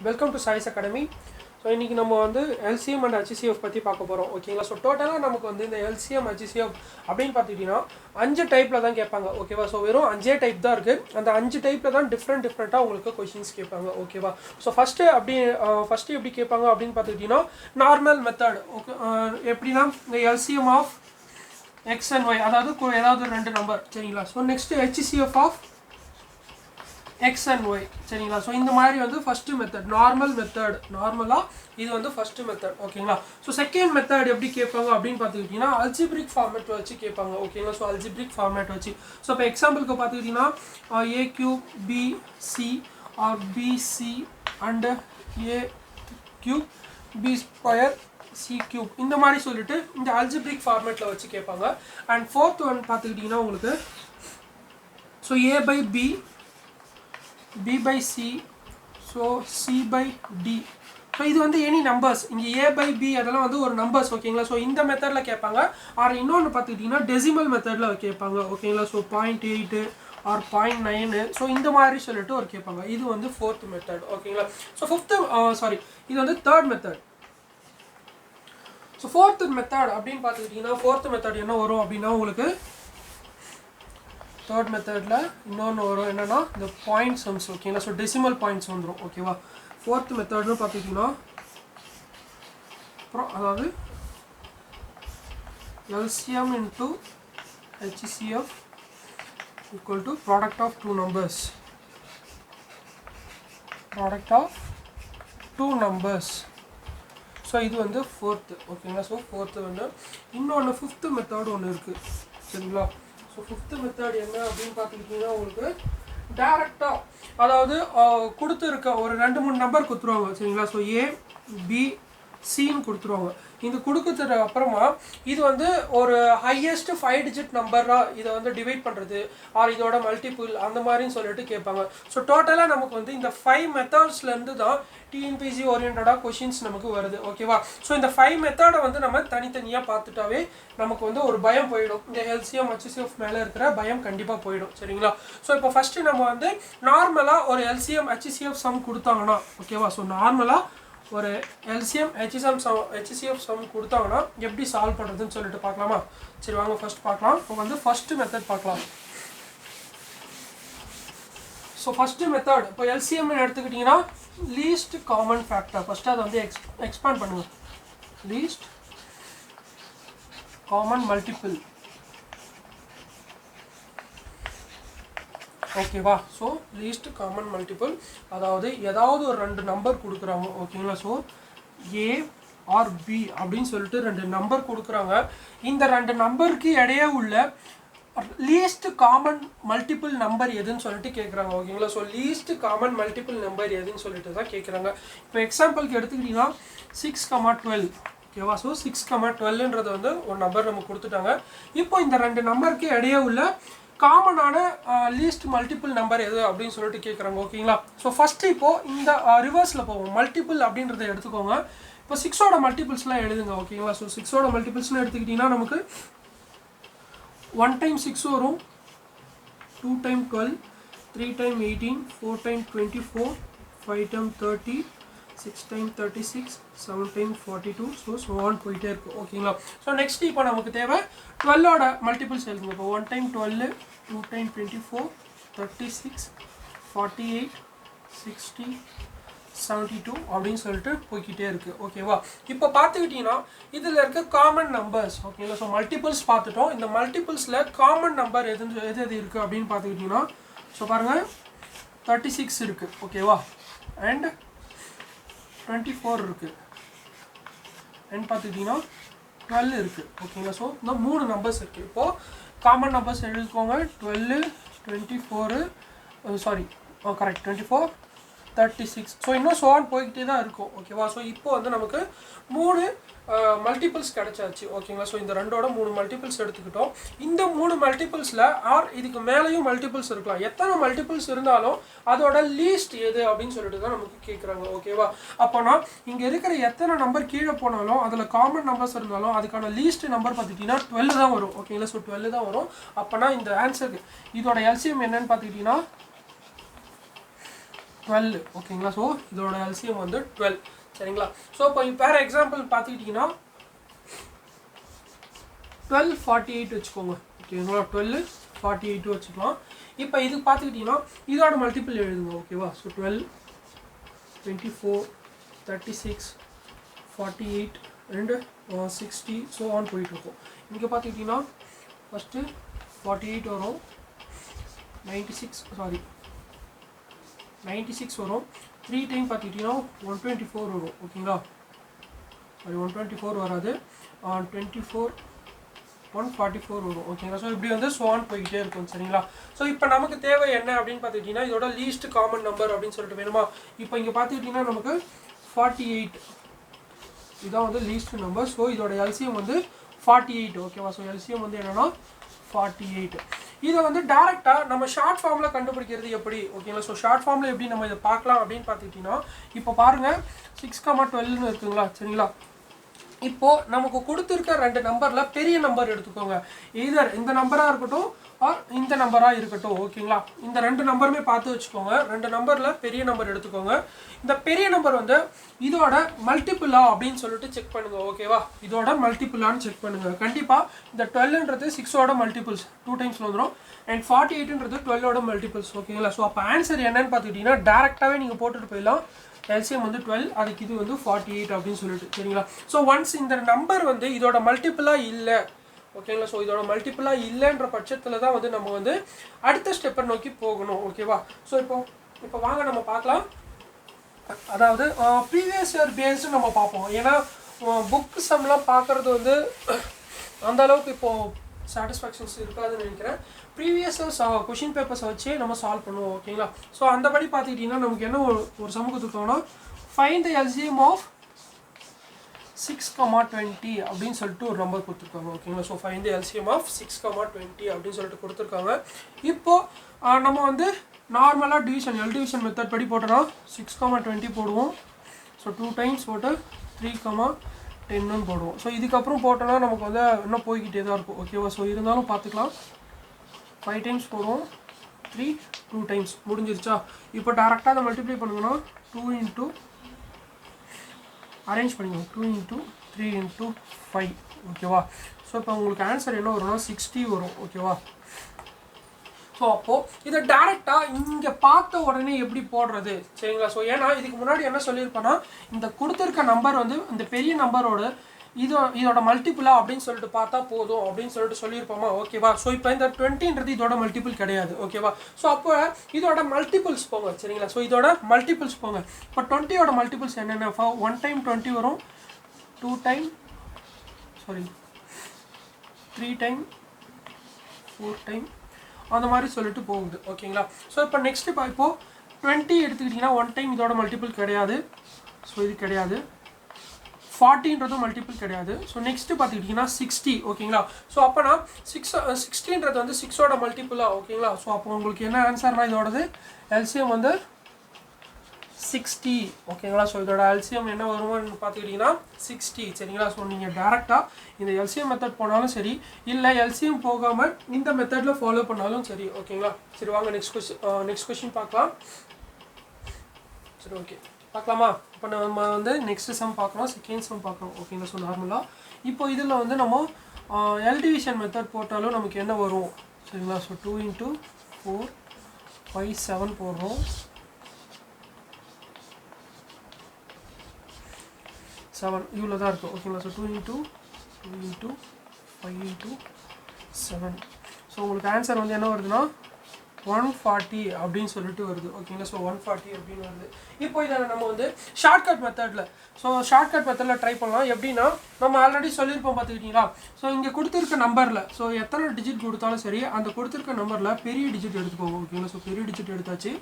Welcome to choice academy. So இன்றைக்கி நம்ம வந்து எல்சிஎம் அண்ட் ஹெச்சிசிஎஃப் பற்றி பார்க்க போகிறோம். ஓகேங்களா? ஸோ டோட்டலாக நமக்கு வந்து இந்த எல்சிஎம் ஹெச்சிசிஎஃப் அப்படின்னு பார்த்துக்கிட்டிங்கன்னா 5 டைப்பில் தான் கேட்பாங்க. ஓகேவா? ஸோ வெறும் 5 டைப் தான் இருக்குது. அந்த 5 டைப்பில் தான் டிஃப்ரெண்ட்டாக உங்களுக்கு கொஷின்ஸ் கேட்பாங்க. ஓகேவா? ஸோ ஃபஸ்ட்டு எப்படி கேட்பாங்க அப்படின்னு பார்த்துக்கிட்டிங்கன்னா நார்மல் மெத்தட். ஓகே, எப்படின்னா இந்த LCM of x and y, அதாவது ஏதாவது 2 நம்பர். சரிங்களா? So next HCF of x and y. சரிங்களா? ஸோ இந்த மாதிரி வந்து ஃபஸ்ட்டு மெத்தட் நார்மல் மெத்தட். நார்மலாக இது வந்து ஃபஸ்ட்டு மெத்தட். ஓகேங்களா? ஸோ செகண்ட் மெத்தட் எப்படி கேட்பாங்க அப்படின்னு பார்த்துக்கிட்டிங்கன்னா அல்ஜிப்ரிக் ஃபார்மேட் வச்சு கேட்பாங்க. ஓகேங்களா? ஸோ அல்ஜிப்ரிக் ஃபார்மேட் வச்சு. ஸோ இப்போ எக்ஸாம்பிளுக்கு பார்த்துக்கிட்டிங்கன்னா a cube b c or b c and a cube b square c cube இந்த மாதிரி சொல்லிட்டு இந்த அல்ஜிப்ரிக் ஃபார்மேட்டில் வச்சு கேட்பாங்க. அண்ட் ஃபோர்த் ஒன் பார்த்துக்கிட்டிங்கன்னா உங்களுக்கு so a by b b by c, so c by d. So இது வந்து எனி நம்பர்ஸ். இங்கே a by b அதெல்லாம் வந்து ஒரு நம்பர்ஸ். ஓகேங்களா? ஸோ இந்த மெத்தடில் கேட்பாங்க. ஆர் இன்னொன்று பார்த்துக்கிட்டிங்கன்னா டெசிமல் மெத்தடில் கேட்பாங்க. ஓகேங்களா? So 0.8 R 0.9. ஸோ இந்த மாதிரி சொல்லிட்டு ஒரு கேட்பாங்க. இது வந்து ஃபோர்த் மெத்தட். ஓகேங்களா? ஸோ இது வந்து third method. So fourth method அப்படின்னு பார்த்துக்கிட்டிங்கன்னா ஃபோர்த் மெத்தட் என்ன வரும் அப்படின்னா உங்களுக்கு தேர்ட் மெத்தடில் இன்னொன்று வரும். என்னென்னா இந்த பாயிண்ட் சம்ஸ். ஓகேங்களா? ஸோ டெசிமல் பாயிண்ட்ஸ் வந்துடும். ஓகேவா? ஃபோர்த் மெத்தட்னு பார்த்துக்கிட்டிங்கன்னா அப்புறம் அதாவது LCM into HCF equal to product of two numbers. Product of two numbers. So இது வந்து ஃபோர்த்து. ஓகேங்களா? ஸோ ஃபோர்த்து வந்து இன்னொன்று ஃபிஃப்த்து மெத்தட் ஒன்று இருக்குது. சரிங்களா? ஸோ ஃபிஃப்த்து மெத்தட் என்ன அப்படின்னு பார்த்துக்கிட்டிங்கன்னா உங்களுக்கு டேரெக்டாக அதாவது கொடுத்துருக்க ஒரு 2-3 நம்பர் கொடுத்துருவாங்க. சரிங்களா? ஸோ ஏ பி சின்னு கொடுத்துருவாங்க. இது கொடுக்குறதுக்கு அப்புறமா இது வந்து ஒரு ஹையஸ்ட் 5 டிஜிட் நம்பராக இதை வந்து டிவைட் பண்ணுறது ஆர் இதோட மல்டிபிள் அந்த மாதிரின்னு சொல்லிட்டு கேட்பாங்க. ஸோ டோட்டலாக நமக்கு வந்து இந்த 5 மெத்தட்ஸ்லேருந்து தான் டிஎன்பிசி ஓரியன்டாக கொஷின்ஸ் நமக்கு வருது. ஓகேவா? ஸோ இந்த 5 மெத்தடை வந்து நம்ம தனித்தனியாக பார்த்துட்டாவே நமக்கு வந்து ஒரு பயம் போயிடும். இந்த எல்சிஎம் ஹெச்சிசிஎஃப் மேலே இருக்கிற பயம் கண்டிப்பாக போயிடும். சரிங்களா? ஸோ இப்போ ஃபஸ்ட்டு நம்ம வந்து நார்மலாக ஒரு எல்சிஎம் ஹெச்சிசிஎஃப் சம் கொடுத்தாங்கன்னா ஓகேவா? ஸோ நார்மலாக ஒரு எல்சிஎம் ஹெச்சிசிஎஃப் சம் கொடுத்தாங்கன்னா எப்படி சால்வ் பண்ணுறதுன்னு சொல்லிட்டு பார்க்கலாமா? சரி வாங்க ஃபஸ்ட் பார்க்கலாம். இப்போ வந்து ஃபஸ்ட்டு மெத்தட் பார்க்கலாம். ஸோ ஃபஸ்ட்டு மெத்தட் இப்போ எல்சிஎம்னு எடுத்துக்கிட்டிங்கன்னா லீஸ்ட் காமன் ஃபேக்டர். ஃபஸ்ட்டு அதை வந்து எக்ஸ்பேண்ட் பண்ணுங்கள். Least common multiple. ஓகேவா? ஸோ லீஸ்ட் காமன் மல்டிபிள் அதாவது ஏதாவது ஒரு 2 நம்பர் கொடுக்குறாங்க. ஓகேங்களா? ஸோ ஏ ஆர் பி அப்படின்னு சொல்லிட்டு 2 நம்பர் கொடுக்குறாங்க. இந்த 2 நம்பருக்கு இடையே உள்ள லீஸ்ட் காமன் மல்டிபிள் நம்பர் எதுன்னு சொல்லிட்டு கேட்குறாங்க. ஓகேங்களா? So least common multiple number எதுன்னு சொல்லிட்டு தான் கேட்குறாங்க. இப்போ எக்ஸாம்பிளுக்கு எடுத்துக்கிட்டிங்கன்னா 6,12. ஓகேவா? ஸோ 6,12ன்றது வந்து ஒரு நம்பர் நம்ம கொடுத்துட்டாங்க. இப்போ இந்த 2 நம்பருக்கு இடையே உள்ள காமனான லீஸ்ட் மல்டிபிள் நம்பர் எது அப்படின்னு சொல்லிட்டு கேட்குறாங்க. ஓகேங்களா? ஸோ ஃபஸ்ட்டு இப்போது இந்த ரிவர்ஸில் போவோம். மல்டிபிள் அப்படின்றத எடுத்துக்கோங்க. இப்போ 6ஓட மல்டிபிள்ஸ்லாம் எழுதுங்க. ஓகேங்களா? ஸோ 6ஓட மல்டிபிள்ஸ்லாம் எடுத்துக்கிட்டிங்கன்னா நமக்கு 1 டைம் 6 வரும், 2 time 12, 3 time 18, 4 time 24, 5 time 30, 6 time 36, 7 time 42. So on போயிட்டே இருக்கும். ஓகேங்களா? ஸோ நெக்ஸ்ட் இப்போ நமக்கு தேவை 12ஓட மல்டிபிள்ஸ் எழுதுங்க. இப்போ 1 டைம் 12, 2 டைம் 24, 36, 48, 60, 72 அப்படின்னு சொல்லிட்டு போய்கிட்டே இருக்குது. ஓகேவா? இப்போ பார்த்துக்கிட்டிங்கன்னா இதில் இருக்க காமன் நம்பர்ஸ். ஓகேங்களா? ஸோ மல்டிபிள்ஸ் பார்த்துட்டோம். இந்த மல்டிபிள்ஸில் காமன் நம்பர் எது இருக்குது அப்படின்னு பார்த்துக்கிட்டிங்கன்னா ஸோ பாருங்கள் 36 இருக்குது. ஓகேவா? அண்ட் 24 இருக்குது. அண்ட் பார்த்துக்கிட்டிங்கன்னா 12 இருக்குது. ஓகேங்களா? ஸோ இந்த 3 நம்பர்ஸ் இருக்குது. இப்போது காமன் நம்பர்ஸ் எழுதிக்கோங்க. 12, 24 கரெக்ட் 24, 36. ஸோ இன்னும் சோன் போய்கிட்டே தான் இருக்கும். ஓகேவா? ஸோ இப்போ வந்து நமக்கு 3 மல்டிபிள்ஸ் கிடச்சாச்சு. ஓகேங்களா? ஸோ இந்த 2ஓட 3 மல்டிபிள்ஸ் எடுத்துக்கிட்டோம். இந்த 3 மல்டிபிள்ஸில் ஆர் இதுக்கு மேலேயும் மல்டிபிள்ஸ் இருக்கலாம். எத்தனை மல்டிபிள்ஸ் இருந்தாலும் அதோட லீஸ்ட் எது அப்படின்னு சொல்லிட்டு தான் நமக்கு கேட்குறாங்க. ஓகேவா? அப்போனா இங்கே இருக்கிற எத்தனை நம்பர் கீழே போனாலும் அதில் காமன் நம்பர்ஸ் இருந்தாலும் அதுக்கான லீஸ்ட் நம்பர் பார்த்துக்கிட்டிங்கன்னா 12 தான் வரும். ஓகேங்களா? ஸோ 12 தான் வரும். அப்போனா இந்த ஆன்சருக்கு இதோட எல்சிஎம் என்னன்னு பார்த்துக்கிட்டிங்கன்னா 12 ஓகேங்களா. ஸோ இதோட எல்சிஎம் வந்து 12 சரிங்களா. ஸோ இப்போ வேறு எக்ஸாம்பிள் பார்த்துக்கிட்டிங்கன்னா 1248 வச்சுக்கோங்க ஓகேங்களா. 1248 வச்சுக்கலாம். இப்போ இது பார்த்துக்கிட்டிங்கன்னா இதோட மல்டிபிள் எழுதுங்க ஓகேவா. ஸோ 12 24 36 48 அண்ட் 60 ஸோ ஆன் போயிட்டுருக்கோம். இங்கே பார்த்துக்கிட்டிங்கன்னா ஃபஸ்ட்டு 48 வரும், 96 வரும். 3 டைம் பார்த்துக்கிட்டிங்கன்னா 124 வரும் ஓகேங்களா. சாரி 124 வராது, 24 144 வரும் ஓகேங்களா. ஸோ இப்படி வந்து ஸ்வான் போய்கிட்டே இருக்கும் சரிங்களா. ஸோ இப்போ நமக்கு தேவை என்ன அப்படின்னு பார்த்துக்கிட்டிங்கன்னா இதோட லீஸ்ட் காமன் நம்பர் அப்படின்னு சொல்லிட்டு வேணுமா. இப்போ இங்கே பார்த்துக்கிட்டிங்கன்னா நமக்கு 48 இதான் வந்து லீஸ்ட் நம்பர். ஸோ இதோட எல்சிஎம் வந்து 48 ஓகேவா. ஸோ எல்சிஎம் வந்து என்னென்னா 48. இதை வந்து டேரெக்டாக நம்ம ஷார்ட் ஃபார்மில் கண்டுபிடிக்கிறது எப்படி ஓகேங்களா. ஸோ ஷார்ட் ஃபார்மில் எப்படி நம்ம இதை பார்க்கலாம் அப்படின்னு பார்த்துக்கிட்டிங்கன்னா இப்போ பாருங்கள் 6,12ன்னு இருக்குங்களா சரிங்களா. இப்போது நமக்கு கொடுத்துருக்க 2 நம்பரில் பெரிய நம்பர் எடுத்துக்கோங்க. இதர் இந்த நம்பராக இருக்கட்டும் ஆர் இந்த நம்பராக இருக்கட்டும் ஓகேங்களா. இந்த 2 நம்பருமே பார்த்து வச்சுக்கோங்க. 2 நம்பரில் பெரிய நம்பர் எடுத்துக்கோங்க. இந்த பெரிய நம்பர் வந்து இதோட மல்டிபிளா அப்படின்னு சொல்லிட்டு செக் பண்ணுங்கள் ஓகேவா. இதோட மல்டிபிளான்னு செக் பண்ணுங்கள். கண்டிப்பாக இந்த 12ன்றது 6ஓட மல்டிபிள்ஸ் 2 டைம்ஸில் வந்துடும் அண்ட் 48ன்றது 12ஓட மல்டிபிள்ஸ் ஓகேங்களா. ஸோ அப்போ ஆன்சர் என்னன்னு பார்த்துக்கிட்டிங்கன்னா டேரெக்டாகவே நீங்கள் போட்டுட்டு போயிடலாம். எல்சிஎம் வந்து 12, அதுக்கு இது வந்து 48 அப்படின்னு சொல்லிட்டு சரிங்களா. ஸோ ஒன்ஸ் இந்த நம்பர் வந்து இதோட மல்டிபிளாக இல்லை ஓகேங்களா. ஸோ இதோட மல்டிபிளாக இல்லைன்ற பட்சத்தில் தான் வந்து நம்ம வந்து அடுத்த ஸ்டெப்பை நோக்கி போகணும் ஓகேவா. ஸோ இப்போ வாங்க நம்ம பார்க்கலாம். அதாவது ப்ரீவியஸ் இயர் பேஸ்டு நம்ம பார்ப்போம். ஏன்னா புக் சம்லாம் பார்க்குறது வந்து அந்த அளவுக்கு இப்போது சாட்டிஸ்ஃபேக்ஷன்ஸ் இருக்காதுன்னு நினைக்கிறேன். ப்ரீவியஸ் கொஷின் பேப்பர்ஸை வச்சு நம்ம சால்வ் பண்ணுவோம் ஓகேங்களா. ஸோ அந்தபடி பார்த்துக்கிட்டிங்கன்னா நமக்கு என்ன ஒரு சம் கொடுத்துருக்கோம்னா ஃபைண்ட் த எல்சிஎம் ஆஃப் 6,20 அப்படின்னு சொல்லிட்டு ஒரு நம்பர் கொடுத்துருக்காங்க ஓகேங்களா. So find the LCM of 6,20 அப்படின்னு சொல்லிட்டு கொடுத்துருக்காங்க. இப்போது நம்ம வந்து நார்மலாக டிவிஷன் மெத்தட் படி போட்டோன்னா 6,20 போடுவோம். ஸோ 2 டைம்ஸ் போட்டு 3,10ன்னு போடுவோம். ஸோ இதுக்கப்புறம் போட்டோன்னா நமக்கு வந்து இன்னும் போய்கிட்டே தான் இருக்கும் ஓகேவா. ஸோ இருந்தாலும் பார்த்துக்கலாம். 5 டைம்ஸ் போடுவோம், 3 2 டைம்ஸ் முடிஞ்சிருச்சா. இப்போ டேரெக்டாக அதை மல்டிப்ளை பண்ணுங்கன்னா 2 இன்ட்டு அரேஞ்ச் பண்ணிக்கோங்க 2 இன்ட்டு 3 இன்ட்டு 5 ஓகேவா. ஸோ இப்போ உங்களுக்கு ஆன்சர் என்ன வரும்னா 60 வரும் ஓகேவா. ஸோ அப்போது இதை டேரெக்டாக இங்கே பார்த்த உடனே எப்படி போடுறது சரிங்களா. ஸோ ஏன்னா இதுக்கு முன்னாடி என்ன சொல்லியிருப்பேன்னா இந்த கொடுத்துருக்க நம்பர் வந்து இந்த பெரிய நம்பரோட இதோட மல்டிபிளா அப்படின்னு சொல்லிட்டு பார்த்தா போதும் அப்படின்னு சொல்லிட்டு சொல்லியிருப்போமா ஓகேவா. ஸோ இப்போ இந்த 20ன்றது இதோட மல்டிபிள் கிடையாது ஓகேவா. ஸோ அப்போ இதோட மல்டிபிள்ஸ் போங்க சரிங்களா. ஸோ இதோட மல்டிபிள்ஸ் போங்க. இப்போ 20ஓட மல்டிபிள்ஸ் என்னென்ன 1 டைம் 20 வரும், 2 டைம் 3 டைம் 4 டைம் அந்த மாதிரி சொல்லிட்டு போகுது ஓகேங்களா. ஸோ இப்போ நெக்ஸ்ட் இப்போது 20 எடுத்துக்கிட்டிங்கன்னா 1 டைம் இதோட மல்டிபிள் கிடையாது. ஸோ இது கிடையாது. 40ன்றது மல்டிபிள் கிடையாது. ஸோ நெக்ஸ்ட்டு பார்த்துக்கிட்டிங்கன்னா 60 ஓகேங்களா. ஸோ அப்போனா 60ன்றது வந்து 6ஓட மல்டிபிளா ஓகேங்களா. ஸோ அப்போ உங்களுக்கு என்ன ஆன்சர்னா இதோடது எல்சிஎம் வந்து 60 ஓகேங்களா. ஸோ இதோட எல்சிஎம் என்ன வருமானு பார்த்துக்கிட்டிங்கன்னா 60 சரிங்களா. ஸோ நீங்கள் டேரெக்டாக இந்த எல்சிஎம் மெத்தட் போனாலும் சரி இல்லை எல்சிஎம் போகாமல் இந்த மெத்தடில் ஃபாலோ பண்ணாலும் சரி ஓகேங்களா. சரி வாங்க நெக்ஸ்ட் கொஸ்டின் பார்க்கலாம். சரி ஓகே பார்க்கலாமா. இப்போ நம்ம வந்து நெக்ஸ்ட் சம் பார்க்குறோம், செகண்ட் சம் பார்க்குறோம் ஓகேங்களா. ஸோ நார்மலாக இப்போ இதில் வந்து நம்ம எல் டிவிஷன் மெத்தட் போட்டாலும் நமக்கு என்ன வரும் சரிங்களா. ஸோ 2 இன்ட்டு 4 5 7 போடுறோம். 7 இவ்வளோ தான் இருக்கும் ஓகேங்களா. So 2 into 5 into 7. ஸோ உங்களுக்கு ஆன்சர் வந்து என்ன வருதுன்னா 140 அப்படின்னு சொல்லிட்டு வருது ஓகேங்களா. ஸோ 140 அப்படின்னு வருது. இப்போ இதை நம்ம வந்து ஷார்ட்கட் மெத்தடில் ட்ரை பண்ணலாம். எப்படின்னா நம்ம ஆல்ரெடி சொல்லியிருப்போம் பார்த்துக்கிட்டிங்களா. ஸோ இங்கே கொடுத்துருக்க நம்பரில் ஸோ எத்தனை டிஜிட் கொடுத்தாலும் சரி அந்த கொடுத்துருக்க நம்பரில் பெரிய டிஜிட் எடுத்துக்கோங்க ஓகேங்களா. ஸோ பெரிய டிஜிட் எடுத்தாச்சு.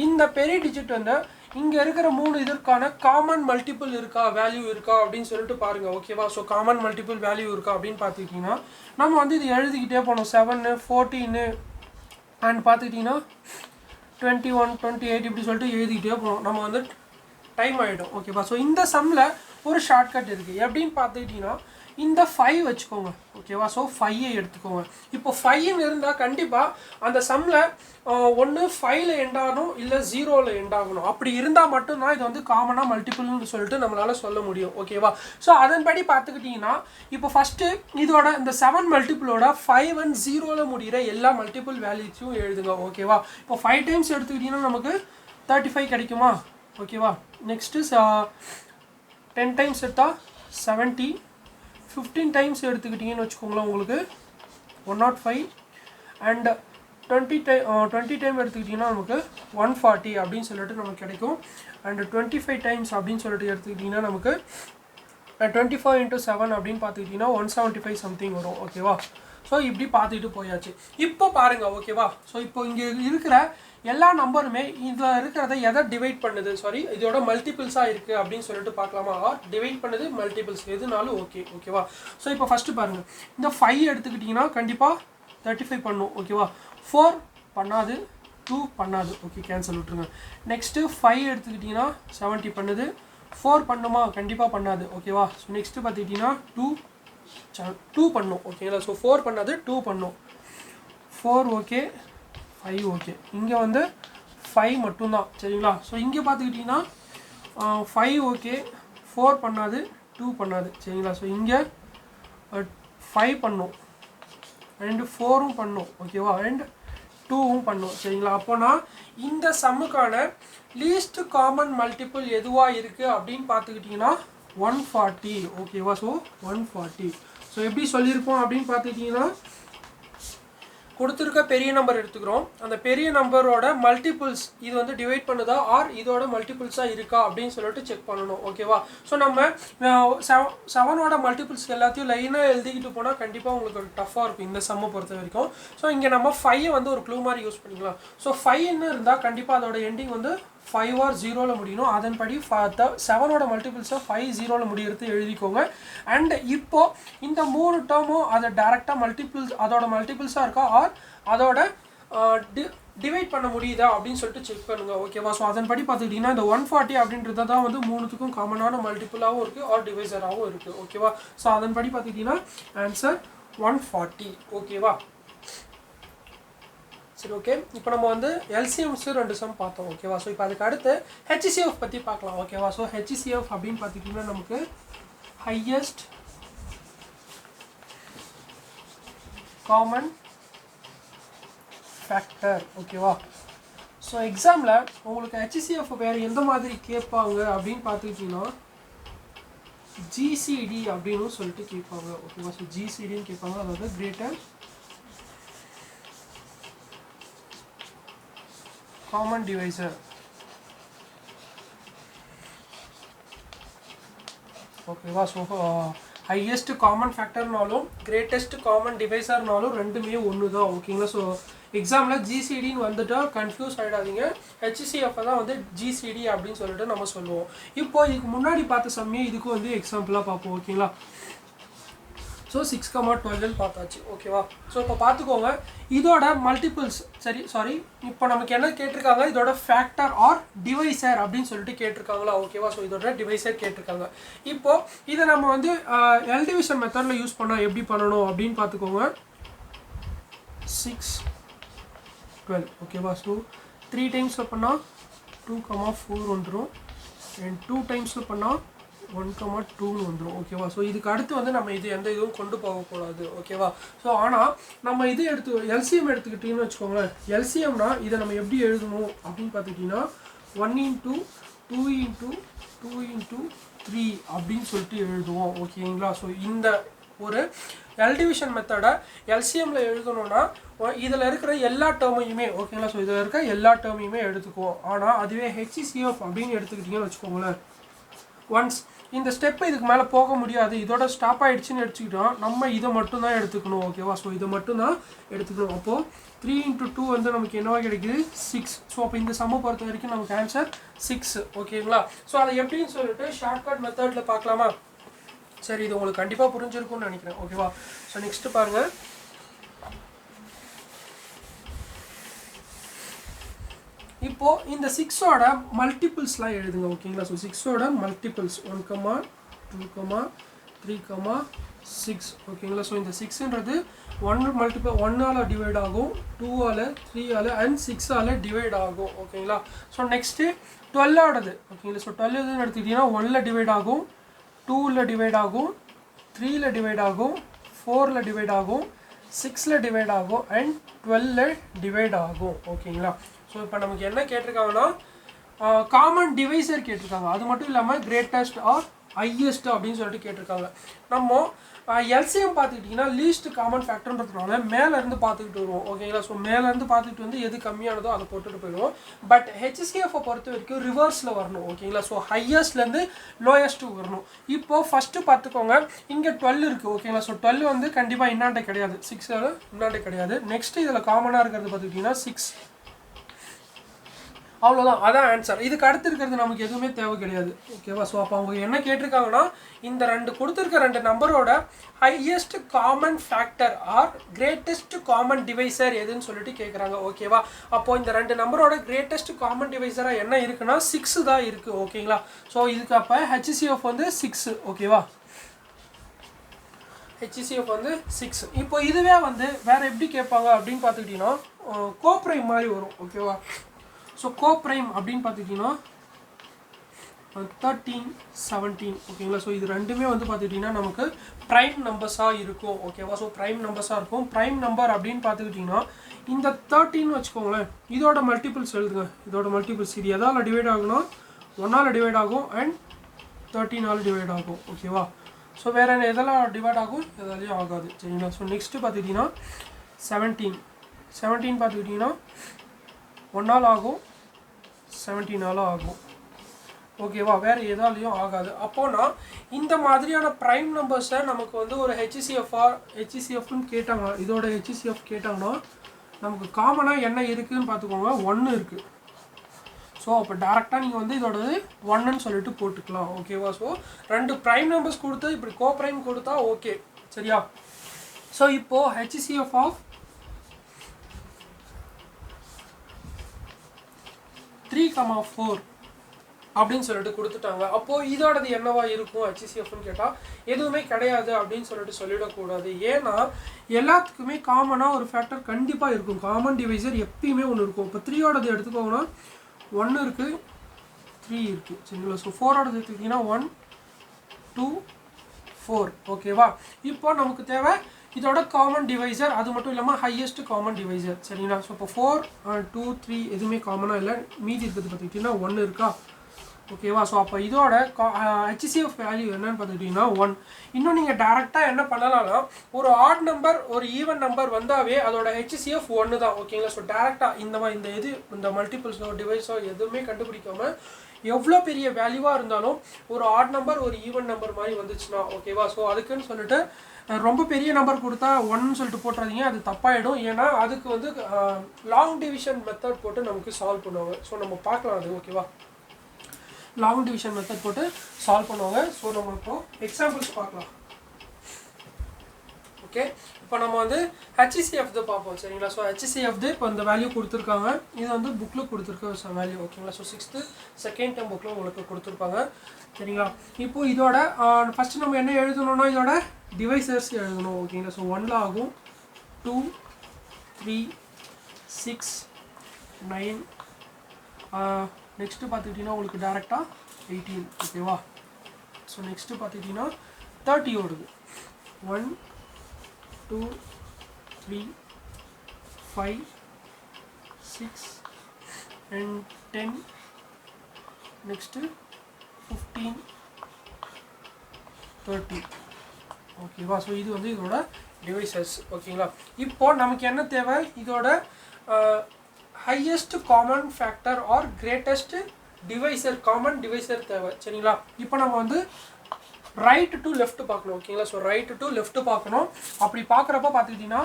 இந்த பெரிய டிஜிட் வந்து இங்கே இருக்கிற 3 இதற்கான காமன் மல்டிபிள் இருக்கா வேல்யூ இருக்கா அப்படின்னு சொல்லிட்டு பாருங்கள் ஓகேவா. ஸோ காமன் மல்டிபிள் வேல்யூ இருக்கா அப்படின்னு பார்த்துக்கிட்டிங்கன்னா நம்ம வந்து இது எழுதிக்கிட்டே போனோம். 7 14 அண்ட் பார்த்துக்கிட்டிங்கன்னா 21 28 இப்படி சொல்லிட்டு எழுதிக்கிட்டே போகணும். நம்ம வந்து டைம் ஆகிடும் ஓகேவா. ஸோ இந்த சம்மில் ஒரு ஷார்ட்கட் இருக்குது. எப்படின்னு பார்த்துக்கிட்டிங்கன்னா இந்த 5 வச்சுக்கோங்க ஓகேவா. ஸோ 5 எடுத்துக்கோங்க. இப்போ 5ன்னு இருந்தால் கண்டிப்பாக அந்த சம்மில் ஒன்று 5ல் எண்ட் ஆகணும், இல்லை 0ல் எண்ட் ஆகணும். அப்படி இருந்தால் மட்டும்தான் இது வந்து காமனாக மல்டிபிள்னு சொல்லிட்டு நம்மளால் சொல்ல முடியும் ஓகேவா. ஸோ அதன்படி பார்த்துக்கிட்டிங்கன்னா இப்போ ஃபஸ்ட்டு இதோட இந்த 7 மல்டிபிளோட 5 and 0ல் முடிகிற எல்லா மல்டிபிள் வேல்யூஸையும் எழுதுங்க ஓகேவா. இப்போ 5 டைம்ஸ் எடுத்துக்கிட்டிங்கன்னா நமக்கு 35 கிடைக்குமா ஓகேவா. நெக்ஸ்ட்டு 10 டைம்ஸ் எடுத்தால் 70, 15 டைம்ஸ் எடுத்துக்கிட்டிங்கன்னு வச்சுக்கோங்களேன் உங்களுக்கு 105 அண்ட் 20 டைம் எடுத்துக்கிட்டிங்கன்னா நமக்கு 140 அப்படின்னு சொல்லிட்டு நமக்கு கிடைக்கும். அண்ட் 25 டைம்ஸ் அப்படின்னு சொல்லிட்டு எடுத்துக்கிட்டிங்கன்னா நமக்கு 24 into 7 அப்படின்னு பார்த்துக்கிட்டிங்கன்னா 175 சம்திங் வரும் ஓகேவா. ஸோ இப்படி பார்த்துக்கிட்டு போயாச்சு. இப்போ பாருங்கள் ஓகேவா. ஸோ இப்போ இங்கே இருக்கிற எல்லா நம்பருமே இதில் இருக்கிறத எதை டிவைட் பண்ணுது, சாரி இதோட மல்டிபிள்ஸாக இருக்குது அப்படின்னு சொல்லிட்டு பார்க்கலாமா. ஆர் டிவைட் பண்ணுது மல்டிபிள்ஸ் எதுனாலும் ஓகேவா. ஸோ இப்போ ஃபஸ்ட்டு பாருங்கள், இந்த 5 எடுத்துக்கிட்டிங்கன்னா கண்டிப்பாக 35 பண்ணும் ஓகேவா. 4 பண்ணாது, 2 பண்ணாது ஓகே, கேன்சல் விட்டுருங்க. நெக்ஸ்ட்டு 5 எடுத்துக்கிட்டிங்கன்னா 70 பண்ணுது, 4 பண்ணுமா கண்டிப்பாக பண்ணாது ஓகேவா. ஸோ நெக்ஸ்ட்டு பார்த்துக்கிட்டிங்கன்னா 2 பண்ணும் ஓகேங்களா. ஸோ 4 பண்ணாது, 2 பண்ணும், 4 ஓகே, 5 ஓகே. இங்கே வந்து 5 மட்டும்தான் சரிங்களா. ஸோ இங்கே பார்த்துக்கிட்டிங்கன்னா 5 ஓகே, 4 பண்ணாது, 2 பண்ணாது சரிங்களா. ஸோ இங்கே 5 பண்ணும் அண்ட் 4ம் பண்ணும் ஓகேவா, அண்ட் 2ம் பண்ணும் சரிங்களா. அப்போனா இந்த சம்முக்கான லீஸ்ட் காமன் மல்டிபிள் எதுவாக இருக்குது அப்படின்னு பார்த்துக்கிட்டிங்கன்னா 140 ஓகேவா. ஸோ 140. ஸோ எப்படி சொல்லியிருக்கோம் அப்படின்னு பார்த்துக்கிட்டிங்கன்னா கொடுத்துருக்க பெரிய நம்பர் எடுத்துக்கிறோம், அந்த பெரிய நம்பரோட மல்டிபிள்ஸ் இது வந்து டிவைட் பண்ணுதா ஆர் இதோட மல்டிபிள்ஸாக இருக்கா அப்படின்னு சொல்லிட்டு செக் பண்ணணும் ஓகேவா. ஸோ நம்ம 7ஓட மல்டிபிள்ஸ் எல்லாத்தையும் லைனாக எழுதிக்கிட்டு போனால் கண்டிப்பாக உங்களுக்கு ஒரு டஃப்பாக இருக்கும் இந்த சம்மை பொறுத்த வரைக்கும். ஸோ இங்கே நம்ம 5 வந்து ஒரு க்ளூ மாதிரி யூஸ் பண்ணிக்கலாம். ஸோ 5ன்னு இருந்தால் கண்டிப்பாக அதோட எண்டிங் வந்து 5 or 0ல் முடியணும். அதன்படி 7ஓட மல்டிபிள்ஸை 5 0ல் முடிகிறது எழுதிக்கோங்க. அண்ட் இப்போது இந்த 3 டேர்மும் அதை டேரெக்டாக மல்டிபிள்ஸ் அதோட மல்டிபிள்ஸாக இருக்கா ஆர் அதோட டிவைட் பண்ண முடியுதா அப்படின்னு சொல்லிட்டு செக் பண்ணுங்கள் ஓகேவா. ஸோ அதன்படி பார்த்துக்கிட்டிங்கன்னா இந்த 140 அப்படின்றது தான் வந்து 3த்துக்கும் காமனான மல்டிபிளாகவும் இருக்குது ஆர் டிவைசராகவும் இருக்குது ஓகேவா. ஸோ அதன்படி பார்த்துக்கிட்டிங்கன்னா ஆன்சர் 140 ஓகேவா. சரி ஓகே, இப்போ நம்ம வந்து எல்சிஎம்ஸ் 2 சம் பார்த்தோம் ஓகேவா. ஸோ இப்போ அதுக்கு அடுத்து ஹெச்சிசிஎஃப் பற்றி பார்க்கலாம் ஓகேவா. ஸோ ஹெச்சிசிஎஃப் அப்படின்னு பார்த்துக்கிட்டிங்கன்னா நமக்கு ஹையஸ்ட் காமன் ஃபேக்டர் ஓகேவா. ஸோ எக்ஸாமில் உங்களுக்கு ஹெச்சிசிஎஃப் வேறு எந்த மாதிரி கேட்பாங்க அப்படின்னு பார்த்துக்கிட்டிங்கன்னா ஜிசிடி அப்படின்னு சொல்லிட்டு கேட்பாங்க ஓகேவா. ஸோ ஜிசிடின்னு கேட்பாங்க, அதாவது கிரேட்டர் காமன் டிவைசர் ஓகேவா. ஸோ ஹையஸ்ட் காமன் ஃபேக்டர்னாலும் கிரேட்டஸ்ட் காமன் டிவைசர்னாலும் ரெண்டுமே ஒன்று தான் ஓகேங்களா. ஸோ எக்ஸாமில் ஜிசிடின்னு வந்துட்டால் கன்ஃபியூஸ் ஆகிடாதீங்க, ஹெச்சிசிஎஃப் தான் வந்து ஜிசிடி அப்படின்னு சொல்லிட்டு நம்ம சொல்லுவோம். இப்போ இதுக்கு முன்னாடி பார்த்த சமயம் இதுக்கு வந்து எக்ஸாம்பிளாக பார்ப்போம் ஓகேங்களா. ஸோ 6,12 பார்த்தாச்சு ஓகேவா. ஸோ இப்போ பார்த்துக்கோங்க இதோட மல்டிபிள்ஸ் சாரி இப்போ நமக்கு என்ன கேட்டிருக்காங்க, இதோட ஃபேக்டர் ஆர் டிவைசர் அப்படின்னு சொல்லிட்டு கேட்டிருக்காங்களா ஓகேவா. ஸோ இதோட டிவைசர் கேட்டிருக்காங்க. இப்போது இதை நம்ம வந்து எல் டிவிஷன் மெத்தடில் யூஸ் பண்ணால் எப்படி பண்ணணும் அப்படின்னு பார்த்துக்கோங்க. 6, 12 ஓகேவா. ஸோ 3 டைம்ஸில் பண்ணால் 2,4 வந்துடும் அண்ட் 2 டைம்ஸில் பண்ணால் 1,2ன்னு வந்துடும் ஓகேவா. ஸோ இதுக்கு அடுத்து வந்து நம்ம இது எந்த இதுவும் கொண்டு போகக்கூடாது ஓகேவா. ஸோ ஆனால் நம்ம இது எல்சிஎம் எடுத்துக்கிட்டிங்கன்னு வச்சுக்கோங்களேன். எல்சிஎம்னா இதை நம்ம எப்படி எழுதணும் அப்படின்னு பார்த்துக்கிட்டிங்கன்னா 1 into 2 into 2 into 3 அப்படின்னு சொல்லிட்டு எழுதுவோம் ஓகேங்களா. ஸோ இந்த ஒரு எல் டிவிஷன் மெத்தடை எல்சிஎம்மில் எழுதணும்னா இதில் இருக்கிற எல்லா டேர்மையுமே ஓகேங்களா. ஸோ இதில் இருக்க எல்லா டேர்மையுமே எடுத்துக்குவோம். ஆனால் அதுவே ஹெச்சிசிஎஃப் அப்படின்னு எடுத்துக்கிட்டிங்கன்னு வச்சுக்கோங்களேன், ஒன்ஸ் இந்த ஸ்டெப்பு இதுக்கு மேலே போக முடியாது, இதோட ஸ்டாப் ஆகிடுச்சின்னு எடுத்துக்கிட்டோம், நம்ம இதை மட்டும்தான் எடுத்துக்கணும் ஓகேவா. ஸோ இதை மட்டும்தான் எடுத்துக்கணும். அப்போது 3 into 2 வந்து நமக்கு என்னவா கிடைக்குது 6. ஸோ அப்போ இந்த சம்மை பொறுத்த வரைக்கும் நமக்கு ஆன்சர் 6 ஓகேங்களா. ஸோ அதை எப்படின்னு சொல்லிட்டு ஷார்ட்கட் மெத்தடில் பார்க்கலாமா. சரி, இது உங்களுக்கு கண்டிப்பாக புரிஞ்சிருக்கும்னு நினைக்கிறேன் ஓகேவா. ஸோ நெக்ஸ்ட்டு பாருங்கள், இப்போது இந்த 6ஓட மல்டிபிள்ஸ்லாம் எழுதுங்க ஓகேங்களா. ஸோ 6ஓட மல்டிபிள்ஸ் 1, 2, 3,6 ஓகேங்களா. ஸோ இந்த 6ன்றது 1 டிவைட் ஆகும், 2ஆல் 3ஆல் அண்ட் 6ஆல் டிவைட் ஆகும் ஓகேங்களா. ஸோ நெக்ஸ்ட்டு 12ஆனது ஓகேங்களா. ஸோ 12 எதுன்னு எடுத்துக்கிட்டிங்கன்னா 1ல் டிவைட் ஆகும், 2ல் டிவைட் ஆகும், 3ல் டிவைட் ஆகும், 4ல் டிவைட் ஆகும், 6ல் டிவைட் ஆகும் அண்ட் 12ல் டிவைட் ஆகும் ஓகேங்களா. ஸோ இப்போ நமக்கு என்ன கேட்டிருக்காங்கன்னா காமன் டிவைசர் கேட்டிருக்காங்க. அது மட்டும் இல்லாமல் கிரேட்டஸ்ட் ஆர் ஹையஸ்ட் அப்படின்னு சொல்லிட்டு கேட்டிருக்காங்க. நம்ம எல்சிஎம் பார்த்துக்கிட்டிங்கன்னா லீஸ்ட் காமன் ஃபேக்டர்ன்றதுனால மேலேருந்து பார்த்துக்கிட்டு வருவோம் ஓகேங்களா. ஸோ மேலேருந்து பார்த்துக்கிட்டு வந்து எது கம்மியானதோ அதை போட்டுட்டு போயிடுவோம். பட் ஹெச்சிசிஎஃப்பை பொறுத்த வரைக்கும் ரிவர்ஸில் வரணும் ஓகேங்களா. ஸோ ஹையஸ்ட்லேருந்து லோயஸ்ட்டு வரணும். இப்போது ஃபஸ்ட்டு பார்த்துக்கோங்க, இங்கே 12 இருக்குது ஓகேங்களா. ஸோ 12 வந்து கண்டிப்பாக இன்னாண்டே கிடையாது, 6 இன்னாண்டே கிடையாது. நெக்ஸ்ட்டு இதில் காமனாக இருக்கிறது பார்த்துக்கிட்டிங்கன்னா 6, அவ்வளோதான், அதான் ஆன்சர். இதுக்கு அடுத்து இருக்கிறது நமக்கு எதுவுமே தேவை கிடையாது ஓகேவா. ஸோ அப்போ அவங்க என்ன கேட்டிருக்காங்கன்னா இந்த கொடுத்துருக்க ரெண்டு நம்பரோட highest common factor or greatest common divisor எதுன்னு சொல்லிட்டு கேட்குறாங்க ஓகேவா. அப்போது இந்த ரெண்டு நம்பரோட கிரேட்டஸ்ட் காமன் டிவைசராக என்ன இருக்குன்னா 6 தான் இருக்குது ஓகேங்களா. ஸோ இதுக்கு அப்போ ஹெச்சிசிஎஃப் வந்து 6 ஓகேவா. ஹெச்சிசிஎஃப் வந்து 6. இப்போ இதுவே வந்து வேறு எப்படி கேட்பாங்க அப்படின்னு பார்த்துக்கிட்டிங்கன்னா கோப்ரைம் மாதிரி வரும் ஓகேவா. ஸோ கோப்ரைம் அப்படின்னு பார்த்துக்கிட்டிங்கன்னா 13, 17 ஓகேங்களா. ஸோ இது ரெண்டுமே வந்து பார்த்துக்கிட்டிங்கன்னா நமக்கு ப்ரைம் நம்பர்ஸாக இருக்கும் ஓகேவா. ஸோ ப்ரைம் நம்பர்ஸாக இருக்கும். ப்ரைம் நம்பர் அப்படின்னு பார்த்துக்கிட்டிங்கன்னா இந்த 13 வச்சுக்கோங்களேன், இதோட மல்டிபிள்ஸ் எழுதுங்க. இதோட மல்டிபிள்ஸ் இது எதால் டிவைட் ஆகுனா 1ஆல் டிவைட் ஆகும் அண்ட் 13ஆல் டிவைட் ஆகும் ஓகேவா. ஸோ வேறு எதெல்லாம் டிவைட் ஆகும், எதாலையும் ஆகாது சரிங்களா. ஸோ நெக்ஸ்ட்டு பார்த்துக்கிட்டிங்கன்னா 17 பார்த்துக்கிட்டிங்கன்னா 1ஆல் ஆகும், 17ஆல் ஆகும் ஓகேவா. வேறு எதாலையும் ஆகாது. அப்போனா இந்த மாதிரியான ப்ரைம் நம்பர்ஸை நமக்கு வந்து ஒரு ஹெச்சிசிஎஃப்னு கேட்டாங்க, இதோட ஹெச்சிசிஎஃப் கேட்டாங்கன்னா நமக்கு காமனாக என்ன இருக்குதுன்னு பார்த்துக்கோங்க, 1 இருக்குது. ஸோ அப்போ டேரெக்டாக நீங்கள் வந்து இதோட 1ன்னு சொல்லிட்டு போட்டுக்கலாம் ஓகேவா. ஸோ ரெண்டு ப்ரைம் நம்பர்ஸ் கொடுத்து இப்படி கோப்ரைம் கொடுத்தா ஓகே சரியா. ஸோ இப்போது ஹெச்சிசிஎஃப் ஆஃப் 3,4 அப்படின்னு சொல்லிட்டு கொடுத்துட்டாங்க. அப்போது இதோடது என்னவா இருக்கும் ஹெச்சிசிஎஃப்னு கேட்டால் எதுவுமே கிடையாது அப்படின்னு சொல்லிட்டு சொல்லிடக்கூடாது. ஏன்னா எல்லாத்துக்குமே காமனாக ஒரு ஃபேக்டர் கண்டிப்பாக இருக்கும். காமன் டிவைசர் எப்பயுமே ஒன்று இருக்கும். இப்போ 3ஓடது எடுத்துக்கோங்கன்னா 1 இருக்குது, 3 இருக்குது சரிங்களா. ஸோ 4ஓடது எடுத்துக்கிட்டிங்கன்னா 1, 2, 4 ஓகேவா. இப்போ நமக்கு தேவை இதோட காமன் டிவைசர், அது மட்டும் இல்லாமல் ஹையஸ்ட் காமன் டிவைசர் சரிங்களா. ஸோ இப்போ 4, 2, 3 எதுவுமே காமனாக இல்லை, மீதி இருக்கிறது பார்த்துக்கிட்டிங்கன்னா 1 இருக்கா ஓகேவா. ஸோ அப்போ இதோட ஹெச்சிசிஎஃப் வேல்யூ என்னன்னு பார்த்துக்கிட்டிங்கன்னா 1. இன்னும் நீங்கள் டேரெக்டாக என்ன பண்ணலாம்னா ஒரு ஆட் நம்பர் ஒரு ஈவன் நம்பர் வந்தாவே அதோட ஹெச்சிசிஎஃப் 1 தான் ஓகேங்களா. ஸோ டேரெக்டாக இந்த மல்டிபிள்ஸோ டிவைஸோ எதுவுமே கண்டுபிடிக்காமல் எவ்வளோ பெரிய வேல்யூவாக இருந்தாலும் ஒரு ஆட் நம்பர் ஒரு ஈவன் நம்பர் மாதிரி வந்துச்சுன்னா ஓகேவா. ஸோ அதுக்குன்னு சொல்லிட்டு ரொம்ப பெரிய நம்பர் கொடுத்தா 1ன்னு சொல்லிட்டு போட்டுறாதீங்க, அது தப்பாயிடும். ஏன்னா அதுக்கு வந்து லாங் டிவிஷன் மெத்தட் போட்டு நமக்கு சால்வ் பண்ணுவாங்க. ஸோ நம்ம பார்க்கலாம் அது ஓகேவா. லாங் டிவிஷன் மெத்தட் போட்டு சால்வ் பண்ணுவாங்க. ஸோ நம்ம இப்போது எக்ஸாம்பிள்ஸ் பார்க்கலாம் ஓகே. இப்போ நம்ம வந்து ஹெச்சிசிஎஃப்து பார்ப்போம் சரிங்களா. ஸோ ஹெச்சிசிஎஃப்து இப்போ இந்த வேல்யூ கொடுத்துருக்காங்க, இது வந்து புக்கில் கொடுத்துருக்க வேல்யூ ஓகேங்களா. ஸோ 6th செகண்ட் டைம் புக்கில் உங்களுக்கு கொடுத்துருப்பாங்க சரிங்களா. இப்போது இதோட ஃபஸ்ட்டு நம்ம என்ன எழுதணும்னா இதோட டிவைசர்ஸ் எழுதணும் ஓகேங்களா. ஸோ 1ல் ஆகும், 2, 3, 6, 9 நெக்ஸ்ட்டு பார்த்துக்கிட்டிங்கன்னா உங்களுக்கு டேரெக்டாக 18 ஓகேவா. ஸோ நெக்ஸ்ட்டு பார்த்துக்கிட்டிங்கன்னா 30 ஓடுது, 1, 2, 3, 5, 6 and 10 நெக்ஸ்ட்டு 15, 30 ஓகேவா. ஸோ இது வந்து இதோட டிவைசஸ் ஓகேங்களா. இப்போ நமக்கு என்ன தேவை, இதோட highest common factor or greatest divisor common divisor தேவை சரிங்களா. இப்போ நம்ம வந்து ரைட் டு லெஃப்ட் பார்க்கணும் ஓகேங்களா. ஸோ ரைட் டு லெஃப்ட் பார்க்கணும். அப்படி பார்க்குறப்ப பார்த்துக்கிட்டிங்கன்னா